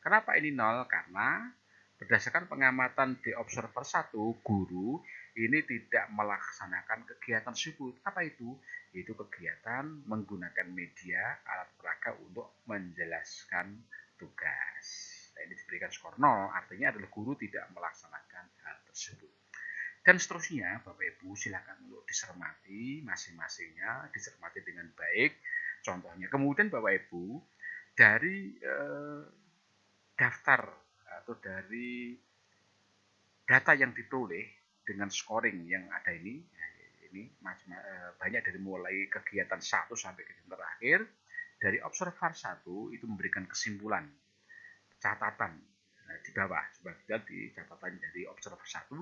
Kenapa ini 0? Karena berdasarkan pengamatan di observer 1, guru ini tidak melaksanakan kegiatan tersebut. Apa itu? Yaitu kegiatan menggunakan media alat peraga untuk menjelaskan tugas. Nah, ini diberikan skor 0, artinya adalah guru tidak melaksanakan hal tersebut. Dan seterusnya, Bapak Ibu silakan untuk dicermati masing-masingnya, dicermati dengan baik contohnya. Kemudian Bapak Ibu dari daftar atau dari data yang diperoleh dengan scoring yang ada ini banyak dari mulai kegiatan 1 sampai kegiatan terakhir. Dari observer 1 itu memberikan kesimpulan catatan di bawah. Coba kita di catatan dari observer 1,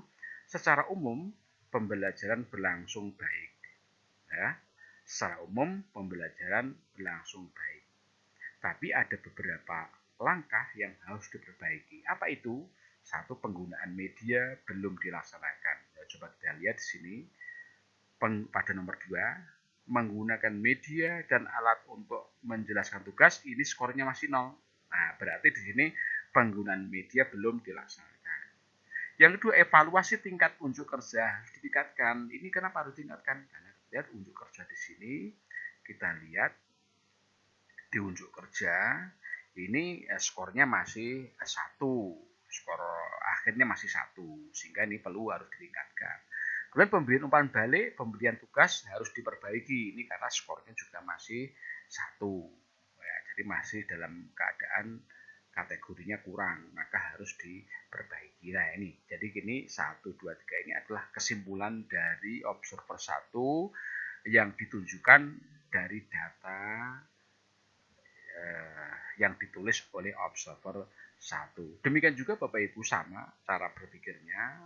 secara umum pembelajaran berlangsung baik ya. Secara umum pembelajaran berlangsung baik, tapi ada beberapa langkah yang harus diperbaiki. Apa itu? 1, penggunaan media belum dilaksanakan. Ya, coba kita lihat di sini pada nomor 2, menggunakan media dan alat untuk menjelaskan tugas, ini skornya masih 0. Nah, berarti di sini penggunaan media belum dilaksanakan. Yang kedua, evaluasi tingkat unjuk kerja harus ditingkatkan. Ini kenapa harus ditingkatkan? Karena lihat unjuk kerja di sini, kita lihat di unjuk kerja ini skornya masih 1 skor akhirnya masih 1, sehingga ini perlu harus ditingkatkan. Kemudian pemberian umpan balik, pemberian tugas harus diperbaiki ini karena skornya juga masih 1. Ya, jadi masih dalam keadaan kategorinya kurang, maka harus diperbaiki. Nah ini, jadi gini 1, 2, 3 ini adalah kesimpulan dari observer 1 yang ditunjukkan dari data yang ditulis oleh observer 1. Demikian juga Bapak Ibu sama cara berpikirnya,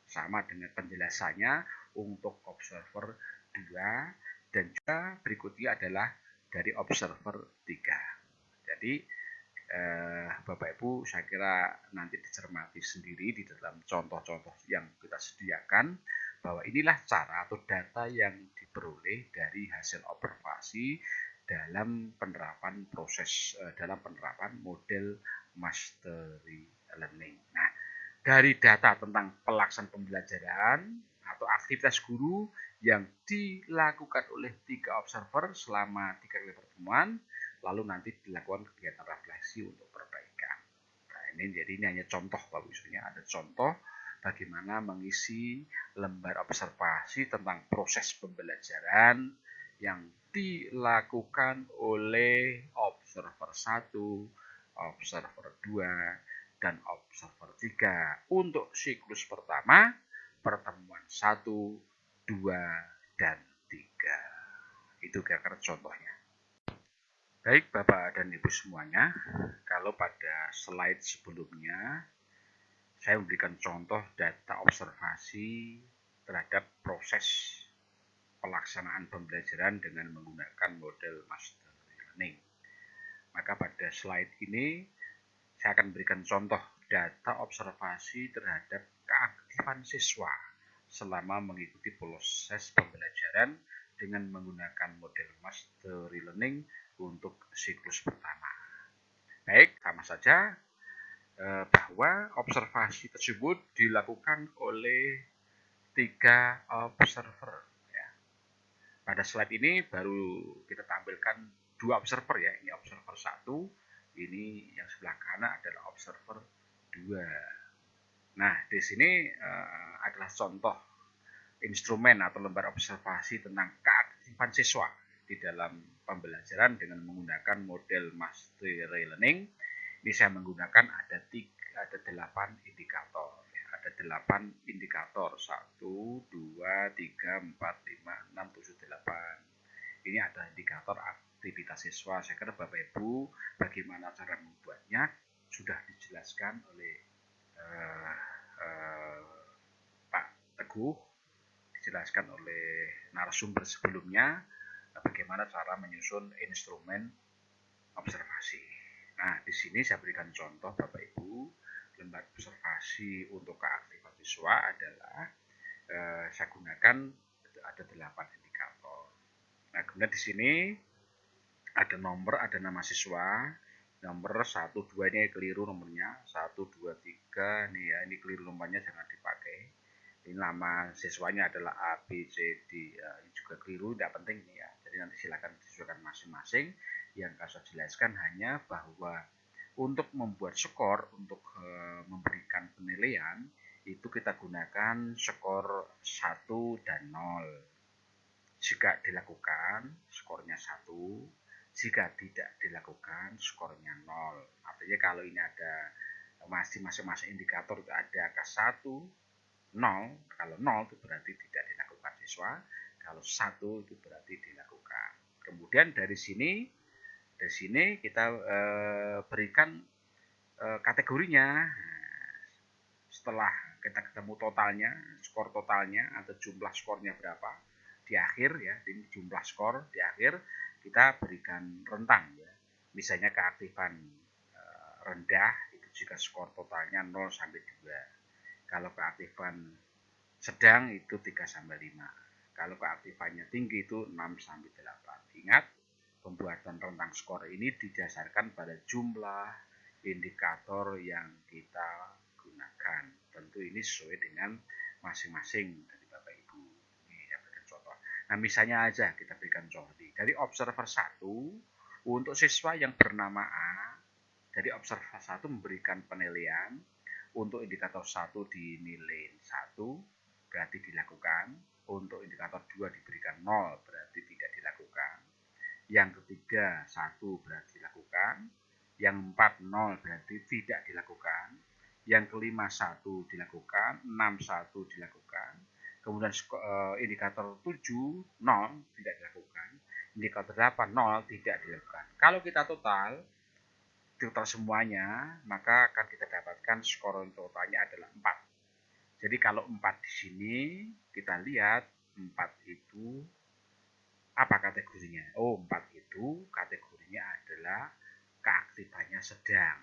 sama dengan penjelasannya untuk observer 2 dan juga berikutnya adalah dari observer 3. Jadi Bapak Ibu saya kira nanti dicermati sendiri di dalam contoh-contoh yang kita sediakan bahwa inilah cara atau data yang diperoleh dari hasil observasi dalam penerapan model mastery learning. Nah, dari data tentang pelaksanaan pembelajaran atau aktivitas guru yang dilakukan oleh 3 observer selama 3 kali pertemuan, lalu nanti dilakukan kegiatan refleksi untuk perbaikan. Nah, ini hanya contoh Bapak Ibu, ada contoh bagaimana mengisi lembar observasi tentang proses pembelajaran yang dilakukan oleh observer 1, observer 2, dan observer 3 untuk siklus pertama, pertemuan 1, 2, dan 3. Itu kira-kira contohnya. Baik Bapak dan Ibu semuanya, kalau pada slide sebelumnya saya memberikan contoh data observasi terhadap proses pelaksanaan pembelajaran dengan menggunakan model mastery learning. Maka pada slide ini saya akan berikan contoh data observasi terhadap keaktifan siswa selama mengikuti proses pembelajaran dengan menggunakan model mastery learning untuk siklus pertama. Baik, sama saja bahwa observasi tersebut dilakukan oleh 3 observer. Ya. Pada slide ini baru kita tampilkan 2 observer ya. Ini observer 1, ini yang sebelah kanan adalah observer 2. Nah, di sini adalah contoh instrumen atau lembar observasi tentang keaktifan siswa di dalam pembelajaran dengan menggunakan model mastery learning. Ini saya menggunakan ada 8 indikator. Ada 8 indikator. 1, 2, 3, 4, 5, 6, 7, 8. Ini ada indikator aktivitas siswa. Saya kira Bapak Ibu bagaimana cara membuatnya sudah dijelaskan oleh Pak Teguh, dijelaskan oleh narasumber sebelumnya bagaimana cara menyusun instrumen observasi. Nah, di sini saya berikan contoh Bapak Ibu, lembar observasi untuk keaktifan siswa adalah saya gunakan ada 8 indikator. Nah, kemudian di sini ada nomor, ada nama siswa. Nomor 1, 2 ini keliru nomornya. 1, 2, 3 nih ya, ini keliru nomornya, jangan dipakai. Ini nama siswanya adalah A, B, C, D. Ini juga keliru, tidak penting nih ya. Jadi nanti silakan disesuaikan masing-masing. Yang saya jelaskan hanya bahwa untuk membuat skor, untuk memberikan penilaian, itu kita gunakan skor 1 dan 0. Jika dilakukan, skornya 1. Jika tidak dilakukan, skornya 0. Artinya kalau ini ada masing-masing indikator itu ada angka 1, 0, kalau 0 itu berarti tidak dilakukan siswa, kalau 1 itu berarti dilakukan. Kemudian dari sini kita berikan kategorinya. Setelah kita ketemu totalnya, skor totalnya atau jumlah skornya berapa di akhir ya, ini jumlah skor di akhir kita berikan rentang ya. Misalnya keaktifan rendah itu jika skor totalnya 0 sampai 2. Kalau keaktifan sedang itu 3 sampai 5. Kalau keaktifannya tinggi itu 6 sampai 8. Ingat, pembuatan rentang skor ini didasarkan pada jumlah indikator yang kita gunakan. Tentu ini sesuai dengan masing-masing dari Bapak Ibu. Ini saya berikan contoh. Nah, misalnya aja kita berikan contoh dari observer 1 untuk siswa yang bernama A. Jadi observer 1 memberikan penilaian untuk indikator 1 dinilai 1 berarti dilakukan, untuk indikator 2 diberikan 0 berarti tidak dilakukan, yang ketiga 1 berarti dilakukan, yang 4 0 berarti tidak dilakukan, yang kelima 1 dilakukan, 6 1 dilakukan, kemudian indikator 7 0 tidak dilakukan, indikator 8 0 tidak dilakukan. Kalau kita total semuanya, maka akan kita dapatkan skor totalnya adalah 4. Jadi kalau 4 di sini kita lihat 4 itu apa kategorinya? Oh, 4 itu kategorinya adalah keaktifannya sedang.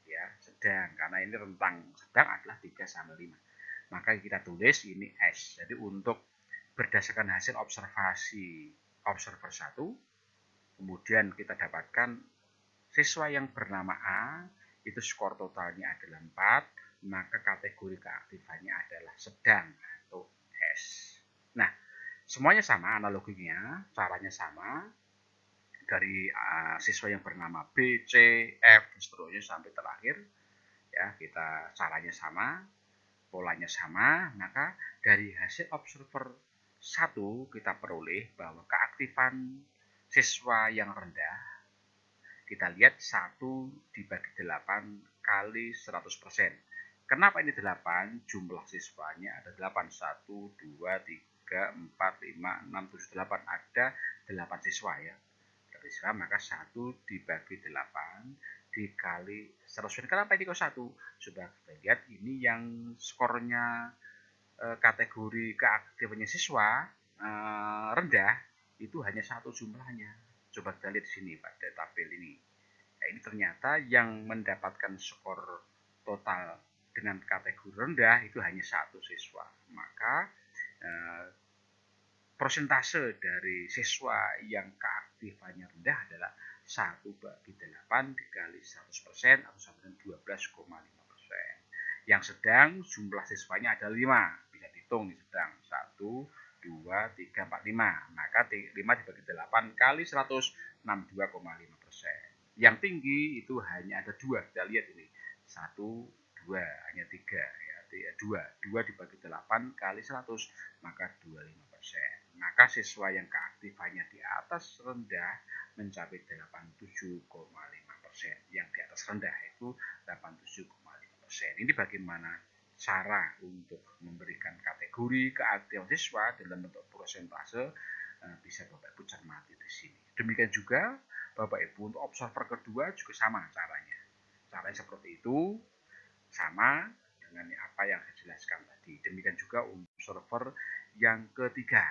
Ya, sedang karena ini rentang sedang adalah 3 sampai 5. Maka kita tulis ini S. Jadi untuk berdasarkan hasil observasi observer 1, kemudian kita dapatkan siswa yang bernama A itu skor totalnya adalah 4, maka kategori keaktifannya adalah sedang atau S. Nah, semuanya sama analoginya, caranya sama dari siswa yang bernama B, C, F, dan seterusnya sampai terakhir. Ya, kita caranya sama, polanya sama, maka dari hasil observer 1 kita peroleh bahwa keaktifan siswa yang rendah, kita lihat 1 dibagi 8 kali 100%. Kenapa ini 8? Jumlah siswanya ada 8. 1, 2, 3, 4, 5, 6, 7, 8. Ada 8 siswa ya. Dari siswa maka 1 dibagi 8 dikali 100%. Kenapa ini kok 1? Coba kita lihat ini yang skornya kategori keaktifannya siswa rendah itu hanya 1 jumlahnya. Coba kita lihat di sini pada tabel ini. Nah, ini ternyata yang mendapatkan skor total dengan kategori rendah itu hanya 1 siswa. Maka persentase dari siswa yang keaktifannya rendah adalah 1 bagi 8 dikali 100% atau sama dengan 12,5%. Yang sedang jumlah siswanya ada 5. Bisa dihitung di sedang 1, 2, 3, 4, 5. Maka 5 dibagi 8 kali 100, 62,5%. Yang tinggi itu hanya ada 2. Kita lihat ini. 1, 2, hanya 3 ya. 2 dibagi 8 kali 100 maka 25%. Maka siswa yang keaktifannya di atas rendah mencapai 87,5%. Yang di atas rendah itu 87,5%. Ini bagaimana cara untuk memberikan kategori keaktifan siswa dalam bentuk persentase, bisa Bapak Ibu cermati di sini. Demikian juga Bapak Ibu untuk observer kedua juga sama caranya. Caranya seperti itu, sama dengan apa yang saya jelaskan tadi. Demikian juga observer yang ketiga,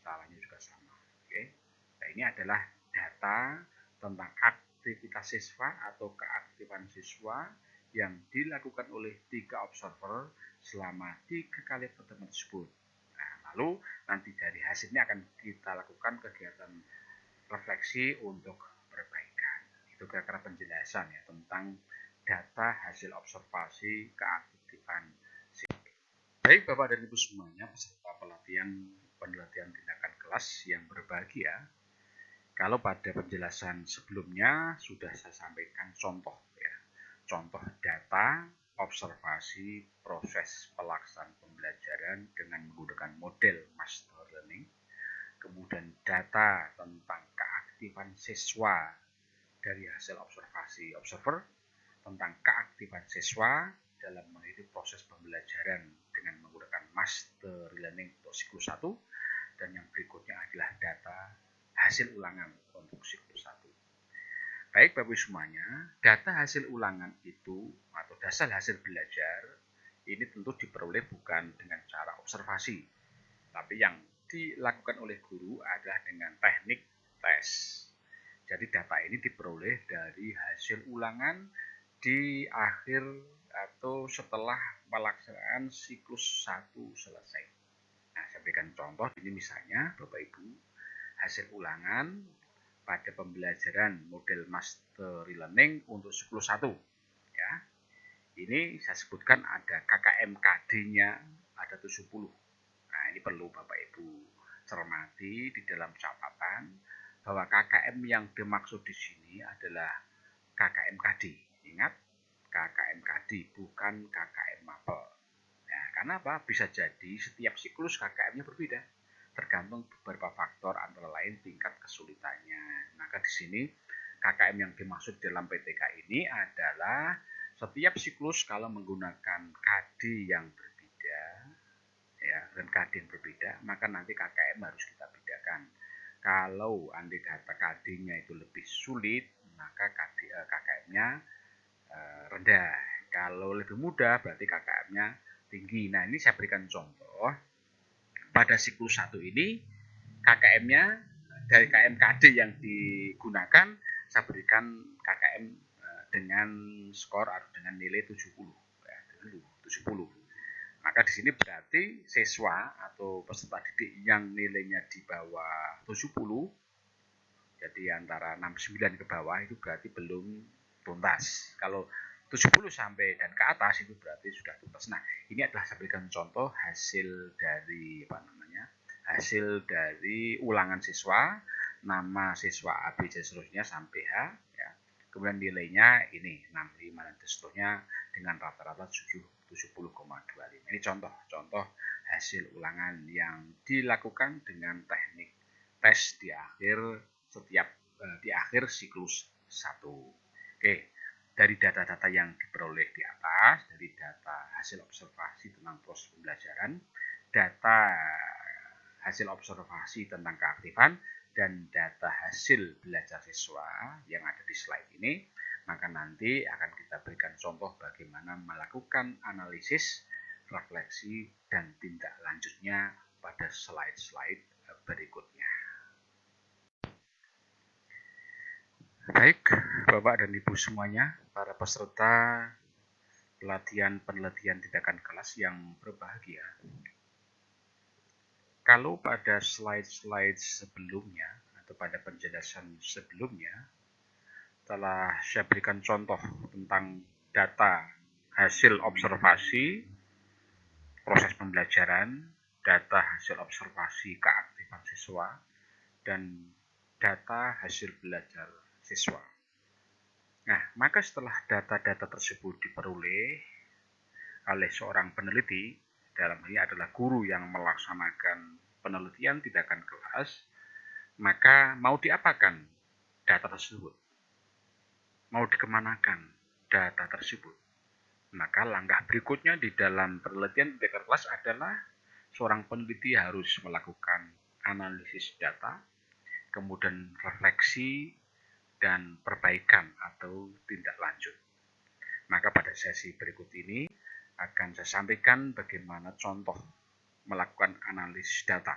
caranya juga sama. Oke. Nah, ini adalah data tentang aktivitas siswa atau keaktifan siswa yang dilakukan oleh 3 observer selama 3 kali pertemuan tersebut. Nah, lalu nanti dari hasilnya akan kita lakukan kegiatan refleksi untuk perbaikan. Itu kira-kira penjelasan ya tentang data hasil observasi keaktifan siswa. Baik Bapak dan Ibu semuanya, peserta penelitian tindakan kelas yang berbahagia. Kalau pada penjelasan sebelumnya sudah saya sampaikan contoh ya, contoh data observasi proses pelaksanaan pembelajaran dengan menggunakan model master learning, kemudian data tentang keaktifan siswa dari hasil observasi observer, tentang keaktifan siswa dalam mengikuti proses pembelajaran dengan menggunakan master learning untuk siklus 1, dan yang berikutnya adalah data hasil ulangan untuk siklus 1. Baik Bapak Ibu semuanya, data hasil ulangan itu atau dasar hasil belajar ini tentu diperoleh bukan dengan cara observasi, tapi yang dilakukan oleh guru adalah dengan teknik tes. Jadi data ini diperoleh dari hasil ulangan di akhir atau setelah pelaksanaan siklus 1 selesai. Nah, saya berikan contoh ini misalnya Bapak Ibu, hasil ulangan pada pembelajaran model master learning untuk siklus 1 ya. Ini saya sebutkan ada KKMKD-nya ada 70. Nah, ini perlu Bapak Ibu cermati di dalam catatan bahwa KKM yang dimaksud di sini adalah KKMKD Ingat, KKM KD bukan KKM Mapel. Nah, karena apa? Bisa jadi setiap siklus KKM-nya berbeda, tergantung beberapa faktor antara lain tingkat kesulitannya. Maka di sini KKM yang dimaksud dalam PTK ini adalah setiap siklus kalau menggunakan KD yang berbeda, ya, dan KD yang berbeda, maka nanti KKM harus kita bedakan. Kalau andai kata KD-nya itu lebih sulit, maka KKM-nya rendah. Kalau lebih mudah, berarti KKM-nya tinggi. Nah, ini saya berikan contoh. Pada siklus 1 ini, KKM-nya dari KMKD yang digunakan, saya berikan KKM dengan skor atau dengan nilai 70. Ya, 70. Maka di sini berarti siswa atau peserta didik yang nilainya di bawah 70, jadi antara 69 ke bawah itu berarti belum tuntas. Kalau 70 sampai dan ke atas itu berarti sudah tuntas. Nah, ini adalah saya berikan contoh hasil dari hasil dari ulangan siswa, nama siswa A, B, C seterusnya sampai H, ya. Kemudian nilainya ini 65 dan seterusnya dengan rata-rata 70,25. Ini contoh hasil ulangan yang dilakukan dengan teknik tes di akhir siklus 1. Oke, dari data-data yang diperoleh di atas, dari data hasil observasi tentang proses pembelajaran, data hasil observasi tentang keaktifan, dan data hasil belajar siswa yang ada di slide ini, maka nanti akan kita berikan contoh bagaimana melakukan analisis, refleksi, dan tindak lanjutnya pada slide-slide berikutnya. Baik, Bapak dan Ibu semuanya, para peserta pelatihan penelitian tindakan kelas yang berbahagia. Kalau pada slide-slide sebelumnya atau pada penjelasan sebelumnya telah saya berikan contoh tentang data hasil observasi proses pembelajaran, data hasil observasi keaktifan siswa, dan data hasil belajar siswa. Nah, maka setelah data-data tersebut diperoleh oleh seorang peneliti, dalam ini adalah guru yang melaksanakan penelitian tindakan kelas, maka mau diapakan data tersebut? Mau dikemanakan data tersebut? Maka langkah berikutnya di dalam penelitian tindakan kelas adalah seorang peneliti harus melakukan analisis data, kemudian refleksi, dan perbaikan atau tindak lanjut. Maka pada sesi berikut ini akan saya sampaikan bagaimana contoh melakukan analisis data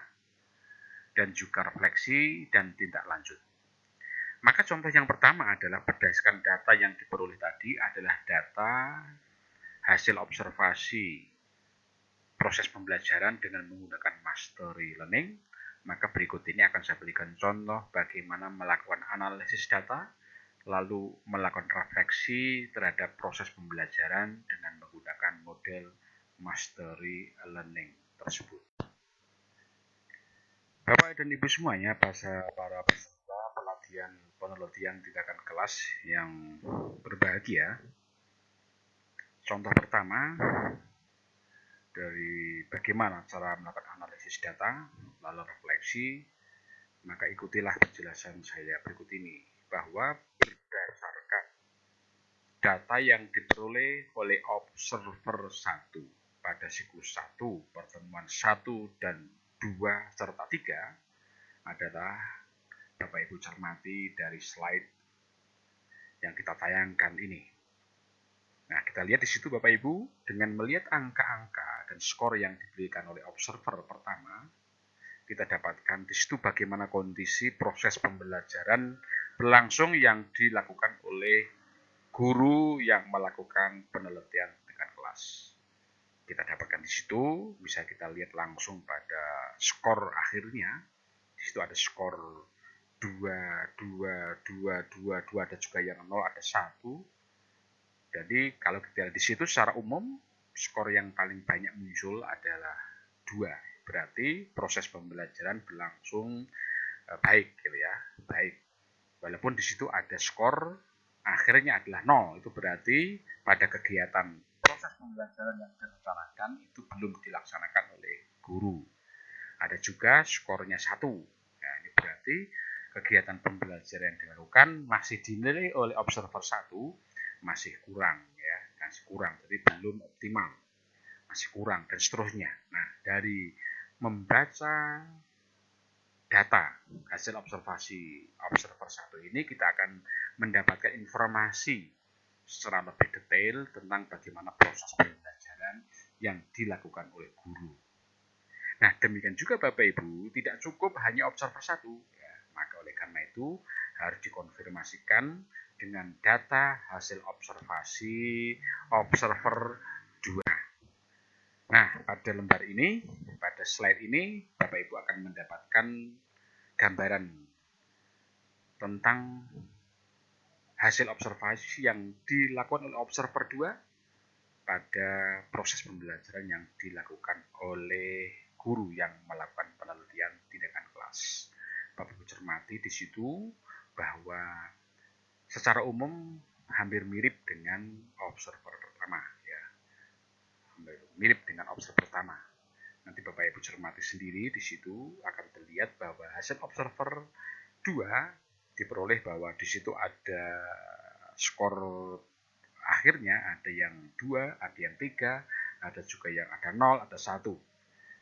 dan juga refleksi dan tindak lanjut. Maka contoh yang pertama adalah berdasarkan data yang diperoleh tadi adalah data hasil observasi proses pembelajaran dengan menggunakan mastery learning. Maka berikut ini akan saya berikan contoh bagaimana melakukan analisis data, lalu melakukan refleksi terhadap proses pembelajaran dengan menggunakan model mastery learning tersebut. Bapak dan Ibu semuanya, para peserta pelatihan penelitian tindakan kelas yang berbahagia, contoh pertama dari bagaimana cara melakukan analisis data, lalu refleksi, maka ikutilah penjelasan saya berikut ini, bahwa berdasarkan data yang diperoleh oleh observer 1 pada siklus 1, pertemuan 1 dan 2 serta 3 adalah Bapak Ibu cermati dari slide yang kita tayangkan ini. Nah, kita lihat di situ Bapak Ibu, dengan melihat angka-angka dan skor yang diberikan oleh observer pertama, kita dapatkan di situ bagaimana kondisi proses pembelajaran berlangsung yang dilakukan oleh guru yang melakukan penelitian tindakan kelas. Kita dapatkan di situ, bisa kita lihat langsung pada skor akhirnya. Di situ ada skor 2, 2, 2, 2, 2, ada juga yang 0, ada 1. Jadi kalau kita lihat di situ secara umum skor yang paling banyak muncul adalah 2. Berarti proses pembelajaran berlangsung baik gitu ya, baik. Walaupun di situ ada skor akhirnya adalah 0. Itu berarti pada kegiatan proses pembelajaran yang direncanakan itu belum dilaksanakan oleh guru. Ada juga skornya 1. Nah, ini berarti kegiatan pembelajaran yang dilakukan masih dinilai oleh observer 1 masih kurang, ya, masih kurang, jadi belum optimal, masih kurang, dan seterusnya. Nah, dari membaca data hasil observasi observer 1 ini kita akan mendapatkan informasi secara lebih detail tentang bagaimana proses pembelajaran yang dilakukan oleh guru. Nah, demikian juga Bapak Ibu, tidak cukup hanya observer 1. Ya, maka oleh karena itu harus dikonfirmasikan dengan data hasil observasi observer 2. Nah, pada lembar ini, pada slide ini, Bapak Ibu akan mendapatkan gambaran tentang hasil observasi yang dilakukan oleh observer 2 pada proses pembelajaran yang dilakukan oleh guru yang melakukan penelitian tindakan kelas. Bapak Ibu cermati di situ bahwa secara umum hampir mirip dengan observer pertama, ya. Hampir mirip dengan observer pertama. Nanti Bapak Ibu cermati sendiri di situ akan terlihat bahwa hasil observer 2 diperoleh bahwa di situ ada skor akhirnya ada yang 2, ada yang 3, ada juga yang ada 0, ada 1.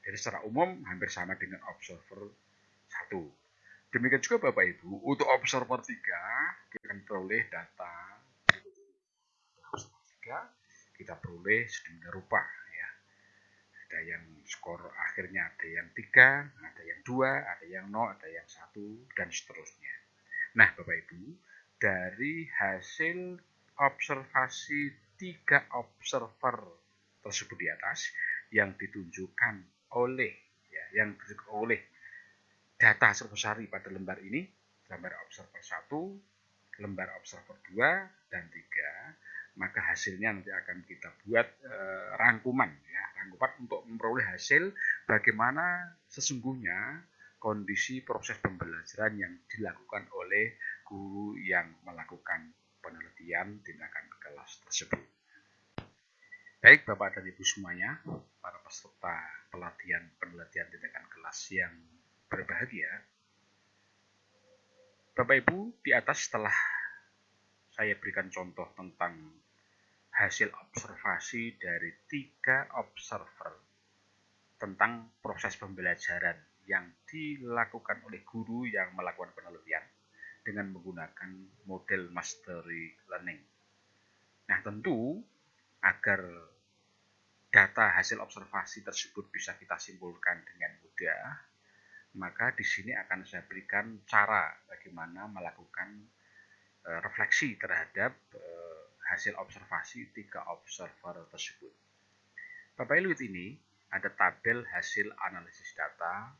Jadi secara umum hampir sama dengan observer 1. Demikian juga Bapak Ibu, untuk observer 3 kita akan peroleh data observer 3 kita peroleh sedemikian rupa, ya. Ada yang skor akhirnya ada yang 3, ada yang 2, ada yang 0, ada yang 1, dan seterusnya. Nah, Bapak Ibu, dari hasil observasi 3 observer tersebut di atas yang ditunjukkan oleh data Sari pada lembar ini, lembar observer 1, lembar observer 2, dan 3, maka hasilnya nanti akan kita buat rangkuman untuk memperoleh hasil bagaimana sesungguhnya kondisi proses pembelajaran yang dilakukan oleh guru yang melakukan penelitian tindakan kelas tersebut. Baik Bapak dan Ibu semuanya, para peserta pelatihan penelitian tindakan kelas yang berbahagia, Bapak Ibu, di atas setelah saya berikan contoh tentang hasil observasi dari 3 observer tentang proses pembelajaran yang dilakukan oleh guru yang melakukan penelitian dengan menggunakan model mastery learning. Nah, tentu agar data hasil observasi tersebut bisa kita simpulkan dengan mudah, maka di sini akan saya berikan cara bagaimana melakukan refleksi terhadap hasil observasi 3 observer tersebut. Bapak Ibu, lihat ini ada tabel hasil analisis data,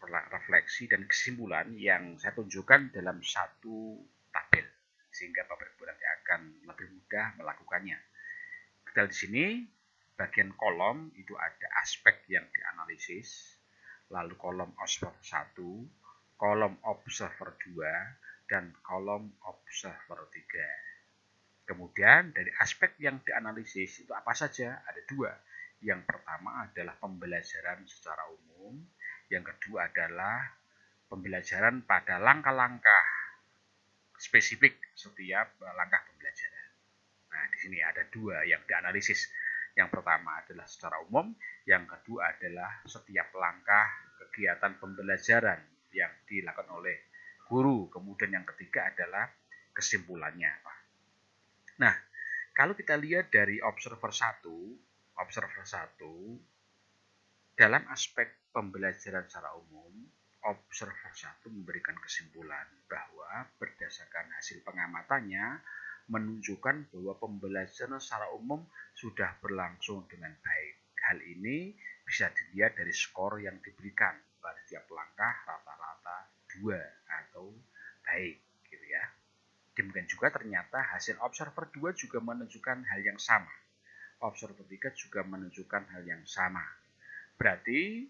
refleksi, dan kesimpulan yang saya tunjukkan dalam satu tabel, sehingga Bapak Ibu nanti akan lebih mudah melakukannya. Kita di sini bagian kolom itu ada aspek yang dianalisis, lalu kolom observer 1, kolom observer 2, dan kolom observer 3. Kemudian dari aspek yang dianalisis itu apa saja? Ada 2. Yang pertama adalah pembelajaran secara umum, yang kedua adalah pembelajaran pada langkah-langkah spesifik setiap langkah pembelajaran. Nah, di sini ada 2 yang dianalisis. Yang pertama adalah secara umum, yang kedua adalah setiap langkah kegiatan pembelajaran yang dilakukan oleh guru. Kemudian yang ketiga adalah kesimpulannya. Nah, kalau kita lihat dari observer 1 dalam aspek pembelajaran secara umum, observer 1 memberikan kesimpulan bahwa berdasarkan hasil pengamatannya menunjukkan bahwa pembelajaran secara umum sudah berlangsung dengan baik. Hal ini bisa dilihat dari skor yang diberikan pada setiap langkah rata-rata 2 atau baik, gitu ya. Demikian juga ternyata hasil observer 2 juga menunjukkan hal yang sama. Observer 3 juga menunjukkan hal yang sama. Berarti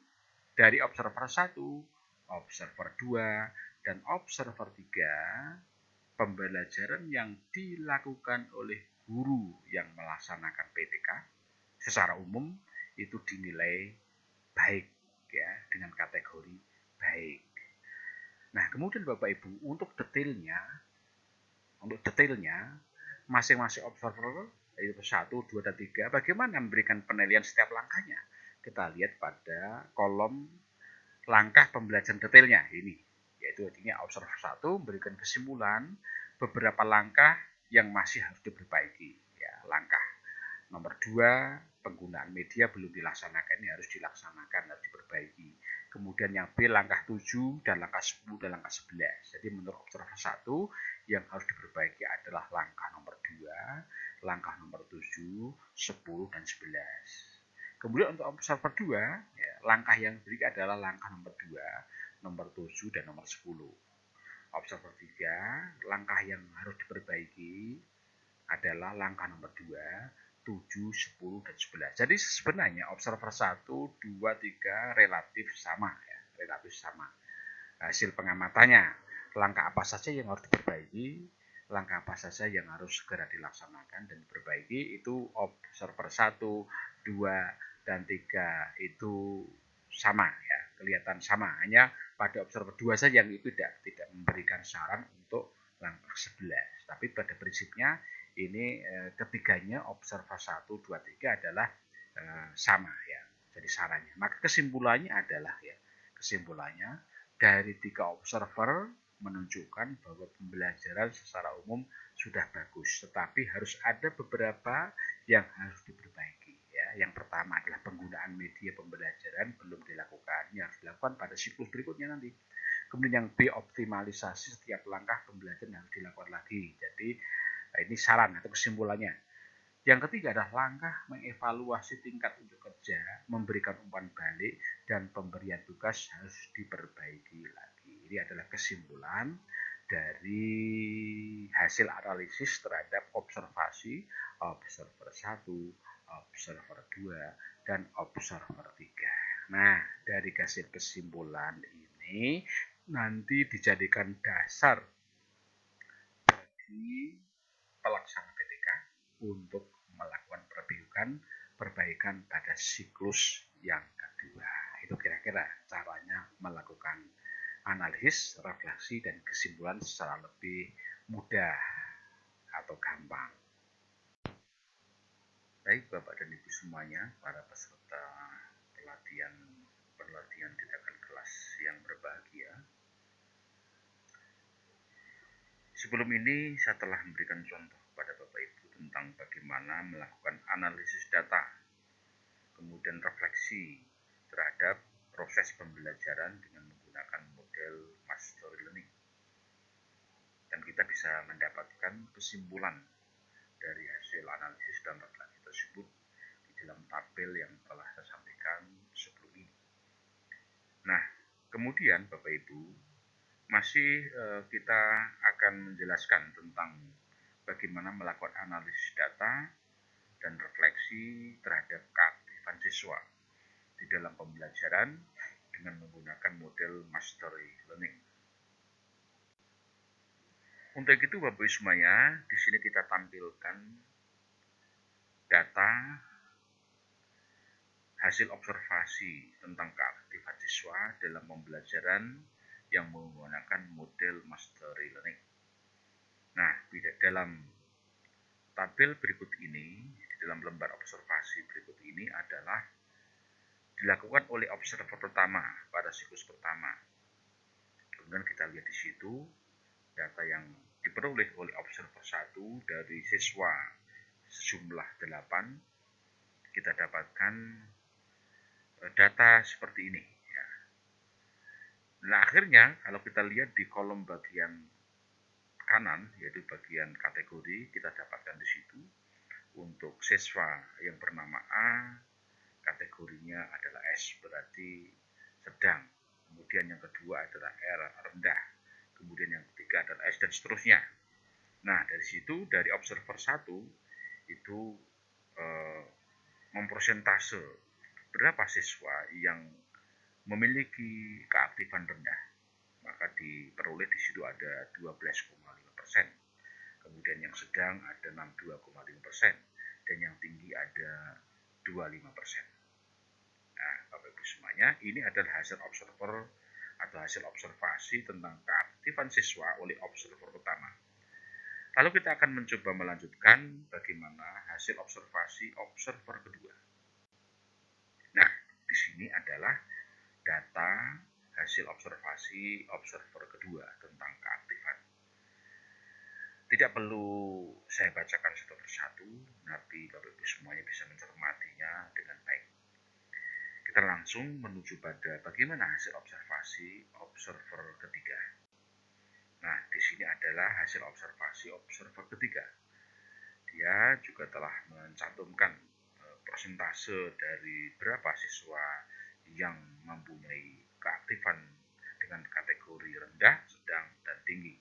dari observer 1, observer 2, dan observer 3 pembelajaran yang dilakukan oleh guru yang melaksanakan PTK secara umum itu dinilai baik ya, dengan kategori baik. Nah, kemudian Bapak Ibu, untuk detailnya masing-masing observer yaitu 1, 2, dan 3 bagaimana memberikan penilaian setiap langkahnya. Kita lihat pada kolom langkah pembelajaran detailnya ini, yaitu artinya observer 1 memberikan kesimpulan beberapa langkah yang masih harus diperbaiki. Ya, langkah nomor 2, penggunaan media belum dilaksanakan, ini harus dilaksanakan, harus diperbaiki. Kemudian yang B, langkah 7 dan langkah 10 dan langkah 11. Jadi menurut observer 1 yang harus diperbaiki adalah langkah nomor 2, langkah nomor 7, 10 dan 11. Kemudian untuk observer 2, ya, langkah yang diberikan adalah langkah nomor 2, nomor 7 dan nomor 10. Observer 3, langkah yang harus diperbaiki adalah langkah nomor 2, 7, 10, dan 11. Jadi sebenarnya observer 1, 2, 3 relatif sama ya, relatif sama. Hasil pengamatannya, langkah apa saja yang harus diperbaiki, langkah apa saja yang harus segera dilaksanakan dan diperbaiki, itu observer 1, 2, dan 3 itu sama ya, kelihatan sama. Hanya pada observer 2 saja yang itu tidak memberikan saran untuk langkah 11. Tapi pada prinsipnya ini ketiganya observer 1, 2, 3 adalah sama ya. Jadi sarannya. Maka kesimpulannya adalah ya, kesimpulannya dari 3 observer menunjukkan bahwa pembelajaran secara umum sudah bagus, tetapi harus ada beberapa yang harus diperbaiki ya. Yang pertama adalah penggunaan media pembelajaran belum dilakukan, yang harus dilakukan pada siklus berikutnya nanti. Kemudian yang B, optimalisasi setiap langkah pembelajaran harus dilakukan lagi. Jadi ini saran atau kesimpulannya. Yang ketiga adalah langkah mengevaluasi tingkat unjuk kerja, memberikan umpan balik, dan pemberian tugas harus diperbaiki lagi. Ini adalah kesimpulan dari hasil analisis terhadap observasi observer 1, observer 2, dan observer 3. Nah, dari hasil kesimpulan ini nanti dijadikan dasar bagi pelaksana PTK untuk melakukan perbaikan pada siklus yang kedua. Itu kira-kira caranya melakukan analisis, refleksi, dan kesimpulan secara lebih mudah atau gampang. Baik Bapak dan Ibu semuanya, para peserta pelatihan tindakan kelas yang berbahagia. Sebelum ini saya telah memberikan contoh kepada Bapak Ibu tentang bagaimana melakukan analisis data, kemudian refleksi terhadap proses pembelajaran dengan menggunakan model mastery learning. Dan kita bisa mendapatkan kesimpulan dari hasil analisis dan refleksi tersebut di dalam tabel yang telah saya sampaikan sebelum ini. Nah, kemudian Bapak Ibu, masih kita akan menjelaskan tentang bagaimana melakukan analisis data dan refleksi terhadap keaktifan siswa di dalam pembelajaran dengan menggunakan model mastery learning. Untuk itu Bapak Ibu semuanya, di sini kita tampilkan data hasil observasi tentang keaktifan siswa dalam pembelajaran yang menggunakan model mastery learning. Nah, dalam tabel berikut ini, di dalam lembar observasi berikut ini adalah dilakukan oleh observer pertama pada siklus pertama. Kemudian kita lihat di situ data yang diperoleh oleh observer 1 dari siswa sejumlah 8. Kita dapatkan data seperti ini. Nah, akhirnya kalau kita lihat di kolom bagian kanan, yaitu bagian kategori, kita dapatkan di situ untuk siswa yang bernama A, kategorinya adalah S, berarti sedang. Kemudian yang kedua adalah R, rendah. Kemudian yang ketiga adalah S, dan seterusnya. Nah, dari situ, dari observer 1, itu mempersentase berapa siswa yang memiliki keaktifan rendah, maka diperoleh di situ ada 12,5%. Kemudian yang sedang ada 62,5%, dan yang tinggi ada 25%. Nah, Bapak Ibu semuanya, ini adalah hasil observer atau hasil observasi tentang keaktifan siswa oleh observer pertama. Lalu kita akan mencoba melanjutkan bagaimana hasil observasi observer kedua. Nah, di sini adalah data hasil observasi observer kedua tentang keaktifan. Tidak perlu saya bacakan satu persatu, tapi Bapak Ibu semuanya bisa mencermatinya dengan baik. Kita langsung menuju pada bagaimana hasil observasi observer ketiga. Nah, di sini adalah hasil observasi observer ketiga. Dia juga telah mencantumkan persentase dari berapa siswa yang mempunyai keaktifan dengan kategori rendah, sedang, dan tinggi.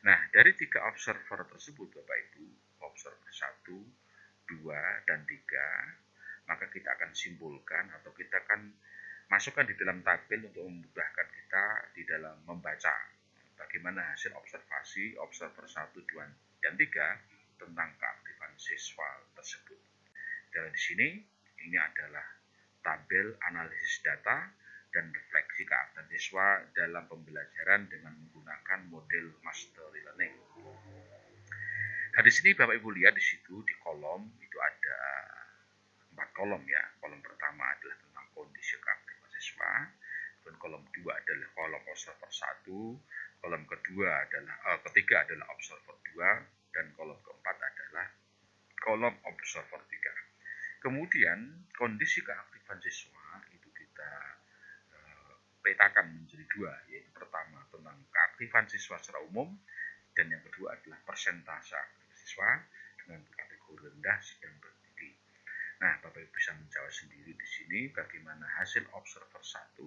Nah, dari 3 observer tersebut, Bapak Ibu, observer 1, 2, dan 3, maka kita akan simpulkan atau kita akan masukkan di dalam tabel untuk memudahkan kita di dalam membaca bagaimana hasil observasi observer 1, 2, dan 3 tentang keaktifan siswa tersebut. Dan di sini, ini adalah tabel analisis data dan refleksi keaktifan siswa dalam pembelajaran dengan menggunakan model mastery learning. Nah, di sini Bapak Ibu lihat di situ di kolom itu ada 4 kolom ya. Kolom pertama adalah tentang kondisi keaktifan siswa, dan kolom 2 adalah kolom observer 1, kolom ketiga adalah observer 2, dan kolom keempat adalah kolom observer 3. Kemudian kondisi keaktifan siswa itu kita petakan menjadi 2, yaitu pertama tentang keaktifan siswa secara umum, dan yang kedua adalah persentase aktif siswa dengan kategori rendah, sedang, dan tinggi. Nah, Bapak Ibu bisa menjawab sendiri di sini bagaimana hasil observer 1,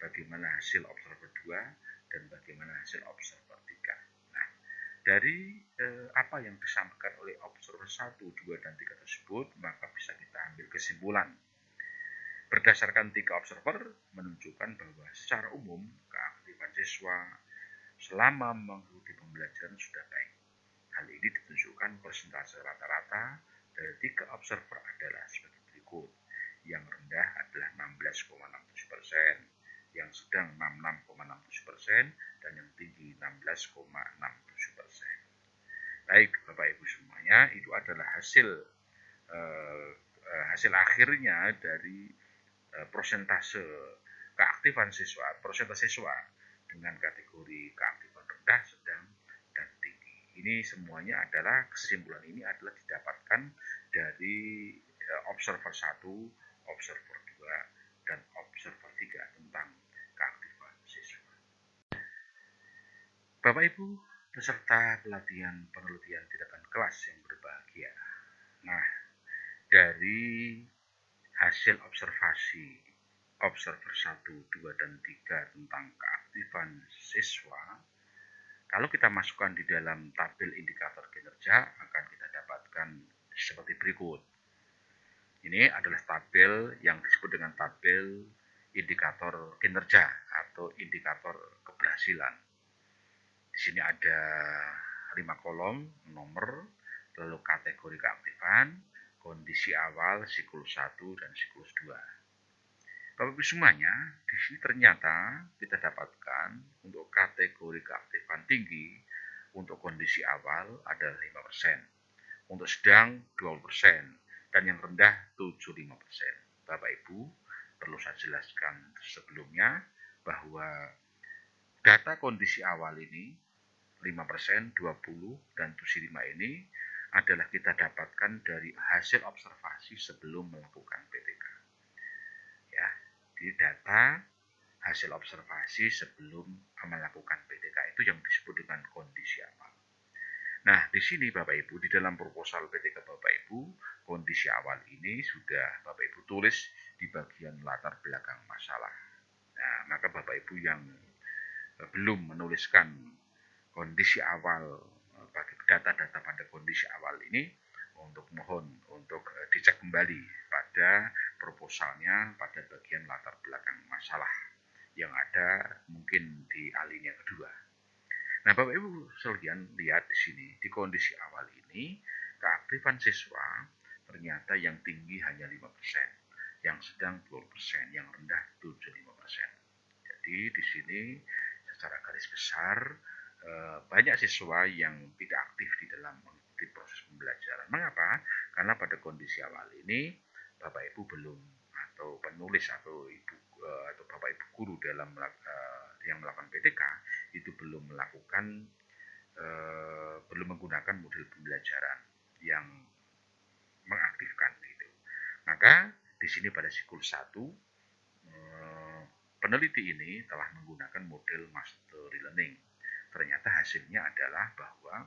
bagaimana hasil observer 2, dan bagaimana hasil observer 3. Nah, dari apa yang disampaikan oleh observer 1, 2, dan 3 tersebut, maka bisa kita ambil kesimpulan. Berdasarkan 3 observer menunjukkan bahwa secara umum keaktifan siswa selama mengikuti pembelajaran sudah baik. Hal ini ditunjukkan persentase rata-rata dari 3 observer adalah sebagai berikut. Yang rendah adalah 16,67%, yang sedang 66,67%, dan yang tinggi 16,67%. Baik, Bapak Ibu semuanya, itu adalah hasil akhirnya dari persentase keaktifan siswa, persentase siswa dengan kategori keaktifan rendah, sedang, dan tinggi. Ini semuanya adalah, kesimpulan ini adalah didapatkan dari observer 1, observer 2, dan observer 3 tentang keaktifan siswa. Bapak Ibu peserta pelatihan penelitian tindakan kelas yang berbahagia. Nah, dari hasil observasi observer 1, 2, dan 3 tentang keaktifan siswa, kalau kita masukkan di dalam tabel indikator kinerja, akan kita dapatkan seperti berikut. Ini adalah tabel yang disebut dengan tabel indikator kinerja atau indikator keberhasilan. Di sini ada 5 kolom, nomor, lalu kategori keaktifan, kondisi awal, siklus 1, dan siklus 2. Bapak Ibu semuanya, di sini ternyata kita dapatkan untuk kategori keaktifan tinggi untuk kondisi awal adalah 5%, untuk sedang 20%, dan yang rendah 75%. Bapak Ibu, perlu saya jelaskan sebelumnya bahwa data kondisi awal ini 5%, 20, dan 75 ini adalah kita dapatkan dari hasil observasi sebelum melakukan PTK. Ya, di data hasil observasi sebelum melakukan PTK itu yang disebut dengan kondisi awal. Nah, di sini Bapak Ibu, di dalam proposal PTK Bapak Ibu, kondisi awal ini sudah Bapak Ibu tulis di bagian latar belakang masalah. Nah, maka Bapak Ibu yang belum menuliskan kondisi awal, bagi data-data pada kondisi awal ini, untuk mohon untuk dicek kembali pada proposalnya pada bagian latar belakang masalah yang ada mungkin di alinea kedua. Nah, Bapak Ibu sekalian lihat di sini, di kondisi awal ini, keaktifan siswa ternyata yang tinggi hanya 5%, yang sedang 20%, yang rendah 75%. Jadi di sini secara garis besar banyak siswa yang tidak aktif di dalam mengikuti proses pembelajaran. Mengapa? Karena pada kondisi awal ini Bapak Ibu belum, atau penulis atau ibu atau Bapak Ibu guru dalam yang melakukan PTK itu belum melakukan belum menggunakan model pembelajaran yang mengaktifkan gitu. Maka di sini pada siklus 1 peneliti ini telah menggunakan model mastery learning. Ternyata hasilnya adalah bahwa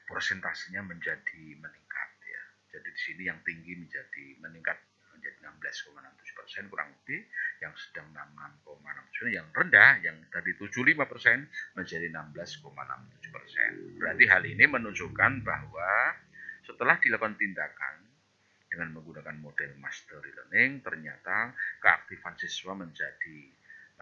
persentasenya menjadi meningkat ya. Jadi di sini yang tinggi meningkat menjadi 16,67% kurang lebih, yang sedang 6,6%, yang rendah yang dari 75% menjadi 16,67%. Berarti hal ini menunjukkan bahwa setelah dilakukan tindakan dengan menggunakan model mastery learning, ternyata keaktifan siswa menjadi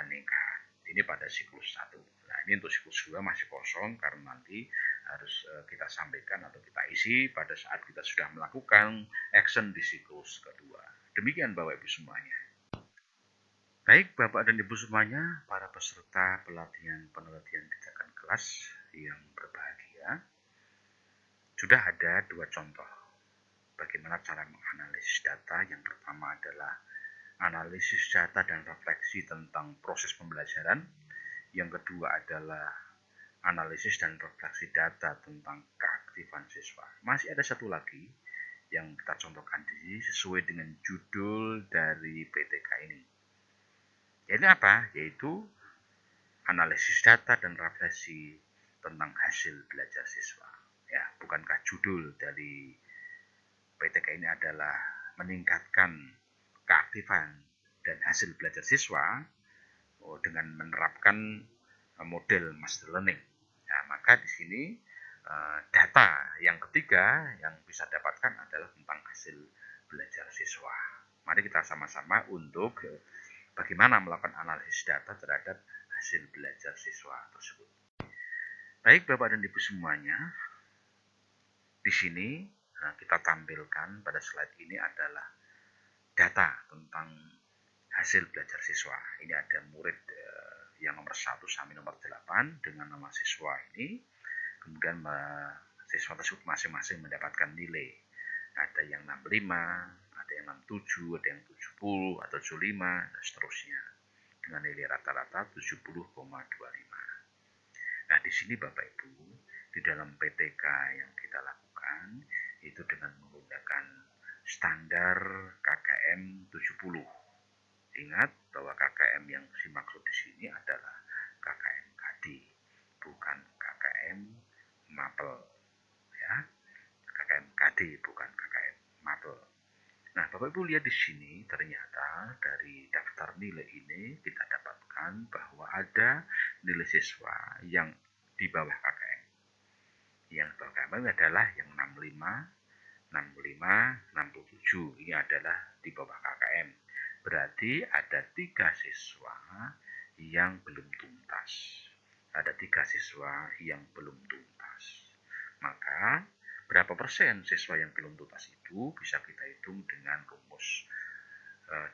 meningkat. Ini pada siklus 1. Nah, ini untuk siklus 2 masih kosong karena nanti harus kita sampaikan atau kita isi pada saat kita sudah melakukan action di siklus kedua. Demikian Bapak Ibu semuanya. Baik Bapak dan Ibu semuanya, para peserta pelatihan penelitian tindakan kelas yang berbahagia, sudah ada 2 contoh bagaimana cara menganalisis data. Yang pertama adalah analisis data dan refleksi tentang proses pembelajaran. Yang kedua adalah analisis dan refleksi data tentang keaktifan siswa. Masih ada satu lagi yang kita contohkan di sini sesuai dengan judul dari PTK ini. Ini apa? Yaitu analisis data dan refleksi tentang hasil belajar siswa. Ya, bukankah judul dari PTK ini adalah meningkatkan keaktifan dan hasil belajar siswa dengan menerapkan model master learning. Nah, maka di sini data yang ketiga yang bisa dapatkan adalah tentang hasil belajar siswa. Mari kita sama-sama untuk bagaimana melakukan analisis data terhadap hasil belajar siswa tersebut. Baik Bapak dan Ibu semuanya, di sini kita tampilkan pada slide ini adalah data tentang hasil belajar siswa. Ini ada murid yang nomor 1 sampai nomor 8 dengan nama siswa ini. Kemudian siswa tersebut masing-masing mendapatkan nilai. Ada yang 65, ada yang 67, ada yang 70 atau 75 dan seterusnya. Dengan nilai rata-rata 70,25. Nah, di sini Bapak Ibu, di dalam PTK yang kita lakukan itu dengan menggunakan standar KKM 70. Ingat bahwa KKM yang dimaksud di sini adalah KKM KD, bukan KKM Mapel. Ya, KKM KD bukan KKM Mapel. Nah, Bapak Ibu lihat di sini ternyata dari daftar nilai ini kita dapatkan bahwa ada nilai siswa yang di bawah KKM. Yang di bawah KKM adalah yang 65, 67. Ini adalah di bawah KKM. Berarti ada 3 siswa yang belum tuntas. Ada 3 siswa yang belum tuntas. Maka berapa persen siswa yang belum tuntas itu bisa kita hitung dengan rumus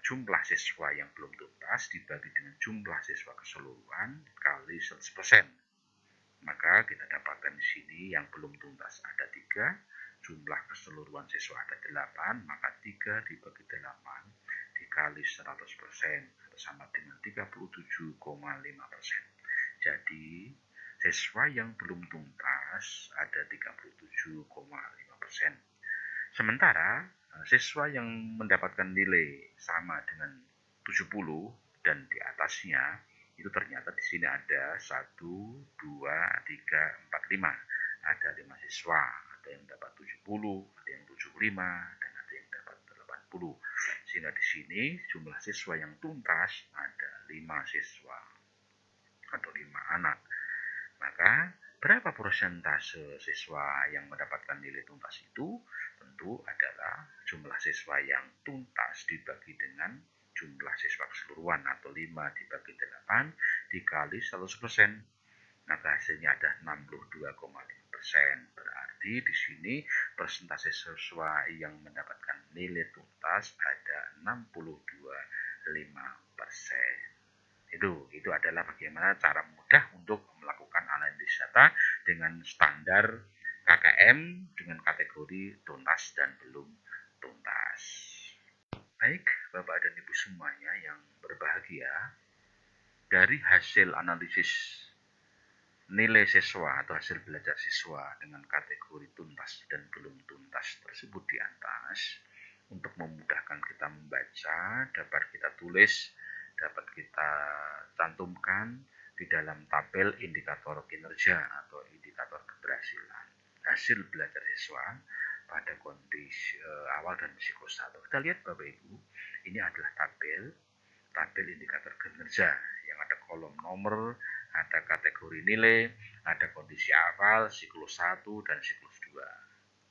jumlah siswa yang belum tuntas dibagi dengan jumlah siswa keseluruhan kali 100%. Maka kita dapatkan di sini yang belum tuntas ada 3, jumlah keseluruhan siswa ada 8, maka 3 dibagi 8 dikali 100% atau sama dengan 37,5%. Jadi siswa yang belum tuntas ada 37,5%. Sementara siswa yang mendapatkan nilai sama dengan 70 dan di atasnya itu ternyata di sini ada 1, 2, 3, 4, 5. Ada 5 siswa, ada yang dapat 70, ada yang 75, dan ada yang dapat 80. Sehingga di sini jumlah siswa yang tuntas ada 5 siswa atau 5 anak. Maka berapa persentase siswa yang mendapatkan nilai tuntas itu? Tentu adalah jumlah siswa yang tuntas dibagi dengan jumlah siswa keseluruhan atau 5 dibagi 8 dikali 100%. maka hasilnya ada 62,5%. Berarti di sini persentase siswa yang mendapatkan nilai tuntas ada 62,5%. Itu adalah bagaimana cara mudah untuk melakukan analisis data dengan standar KKM dengan kategori tuntas dan belum tuntas. Baik, Bapak dan Ibu semuanya yang berbahagia, dari hasil analisis nilai siswa atau hasil belajar siswa dengan kategori tuntas dan belum tuntas tersebut di atas, untuk memudahkan kita membaca, dapat kita tulis, dapat kita cantumkan di dalam tabel indikator kinerja atau indikator keberhasilan hasil belajar siswa pada kondisi awal dan siklus 1. Kita lihat Bapak Ibu, ini adalah tabel indikator kinerja yang ada kolom nomor, ada kategori nilai, ada kondisi awal, siklus 1 dan siklus 2.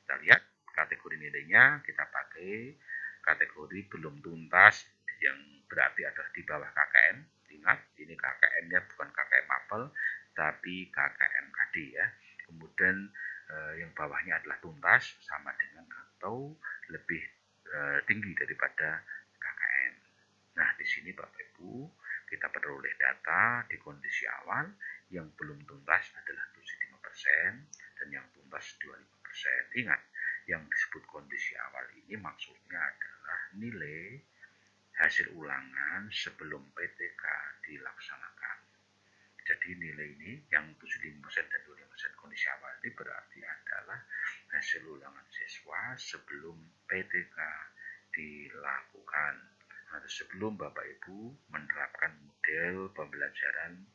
Kita lihat kategori nilainya, kita pakai kategori belum tuntas yang berarti ada di bawah KKM. Ingat, ini KKM-nya bukan KKM apel, tapi KKM KD ya. Kemudian yang bawahnya adalah tuntas sama dengan atau lebih tinggi daripada KKM. Nah, di sini Bapak Ibu, kita peroleh data di kondisi awal yang belum tuntas adalah 75% dan yang tuntas 25%. Ingat, yang disebut kondisi awal ini maksudnya adalah nilai hasil ulangan sebelum PTK dilaksanakan. Jadi nilai ini yang 75% dan 25% kondisi awal ini berarti adalah hasil ulangan siswa sebelum PTK dilakukan atau sebelum Bapak Ibu menerapkan model pembelajaran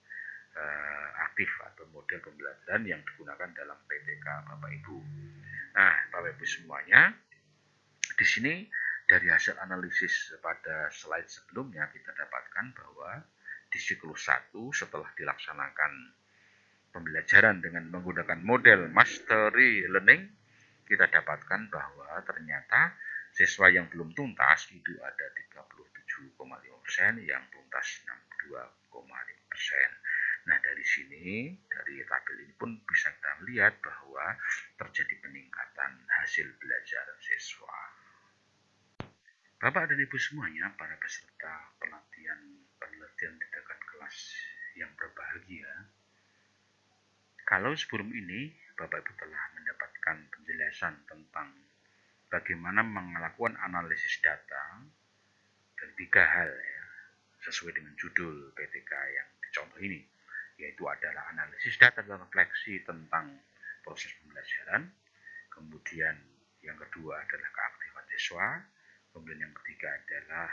aktif atau model pembelajaran yang digunakan dalam PTK Bapak Ibu. Nah, Bapak Ibu semuanya, di sini dari hasil analisis pada slide sebelumnya kita dapatkan bahwa di siklus 1 setelah dilaksanakan pembelajaran dengan menggunakan model mastery learning, kita dapatkan bahwa ternyata siswa yang belum tuntas itu ada 37,5%, yang tuntas 62,5%. Nah, dari sini, dari tabel ini pun bisa kita melihat bahwa terjadi peningkatan hasil belajar siswa. Bapak dan Ibu semuanya, para peserta penelitian tindakan kelas yang berbahagia, kalau sebelum ini Bapak Ibu telah mendapatkan penjelasan tentang bagaimana melakukan analisis data dari 3 hal ya, sesuai dengan judul PTK yang dicontoh ini, yaitu adalah analisis data dan refleksi tentang proses pembelajaran, kemudian yang kedua adalah keaktifan siswa, kemudian yang ketiga adalah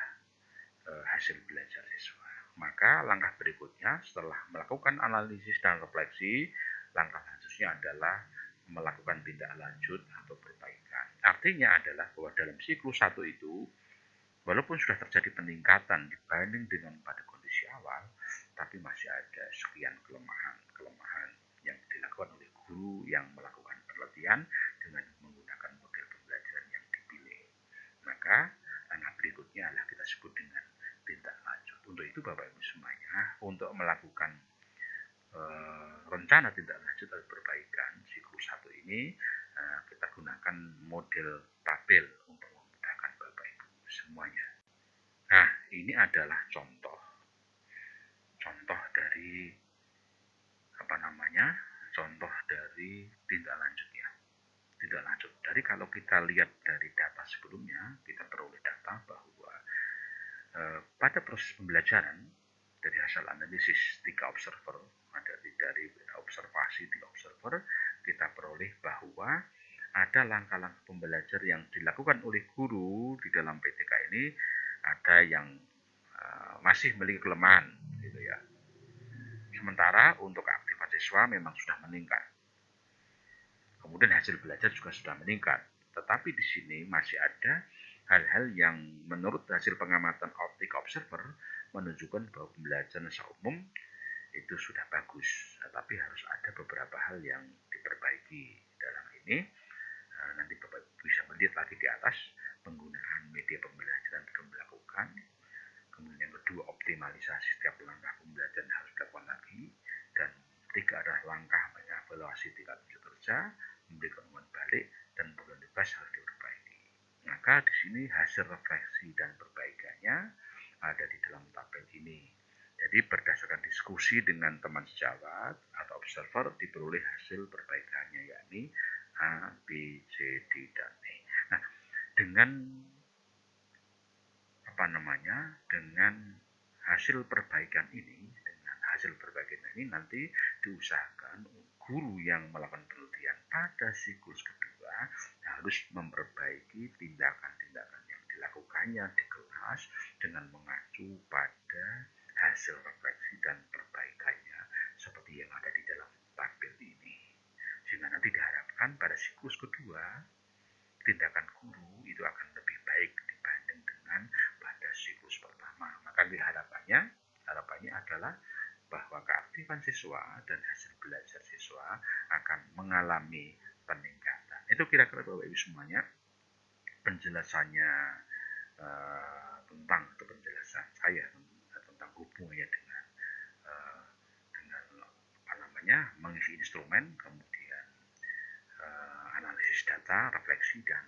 hasil belajar siswa. Maka langkah berikutnya setelah melakukan analisis dan refleksi, langkah selanjutnya adalah melakukan tindak lanjut atau perbaikan. Artinya adalah bahwa dalam siklus 1 itu, walaupun sudah terjadi peningkatan dibanding dengan pada kondisi awal, tapi masih ada sekian kelemahan yang dilakukan oleh guru yang melakukan penelitian dengan menggunakan model pembelajaran yang dipilih. Maka langkah berikutnya adalah kita sebut dengan tindak lanjut. Untuk itu Bapak Ibu semuanya, untuk melakukan rencana tindak lanjut atau perbaikan siklus 1 ini, kita gunakan model tabel untuk memudahkan Bapak Ibu semuanya. Nah, ini adalah contoh dari contoh dari tindak lanjutnya. Tindak lanjut. Dari kalau kita lihat dari data sebelumnya, kita peroleh data bahwa pada proses pembelajaran dari hasil analisis 3 observer, dari observasi 3 observer, kita peroleh bahwa ada langkah-langkah pembelajar yang dilakukan oleh guru di dalam PTK ini, ada yang masih memiliki kelemahan, gitu ya. Sementara untuk keaktifan siswa memang sudah meningkat. Kemudian hasil belajar juga sudah meningkat. Tetapi di sini masih ada hal-hal yang menurut hasil pengamatan optik observer menunjukkan bahwa pembelajaran secara umum itu sudah bagus. Tetapi harus ada beberapa hal yang diperbaiki dalam ini. Nanti Bapak bisa melihat lagi di atas, penggunaan media pembelajaran belum dilakukan. Kemudian yang kedua, optimalisasi setiap langkah pembelajaran harus dilakukan lagi. Dan Ketiga adalah langkah mengevaluasi tingkat kinerja, memberikan umpan balik, dan belum tugas harus diperbaiki. Maka di sini hasil refleksi dan perbaikannya ada di dalam tabel ini. Jadi berdasarkan diskusi dengan teman sejawat atau observer diperoleh hasil perbaikannya, yakni A, B, C, D, dan E. Nah, dengan dengan hasil perbaikan ini, nanti diusahakan guru yang melakukan penelitian pada siklus kedua harus memperbaiki tindakan-tindakan yang dilakukannya di kelas dengan mengacu pada hasil refleksi dan perbaikannya seperti yang ada di dalam tabel ini. Sehingga nanti diharapkan pada siklus kedua tindakan guru itu akan lebih baik dibanding dengan pada siklus pertama. Maka harapannya adalah bahwa keaktifan siswa dan hasil belajar siswa akan mengalami peningkatan. Itu kira-kira Bapak Ibu semuanya penjelasannya tentang atau penjelasan saya tentang hubungannya dengan mengisi instrumen, kemudian analisis data, refleksi, dan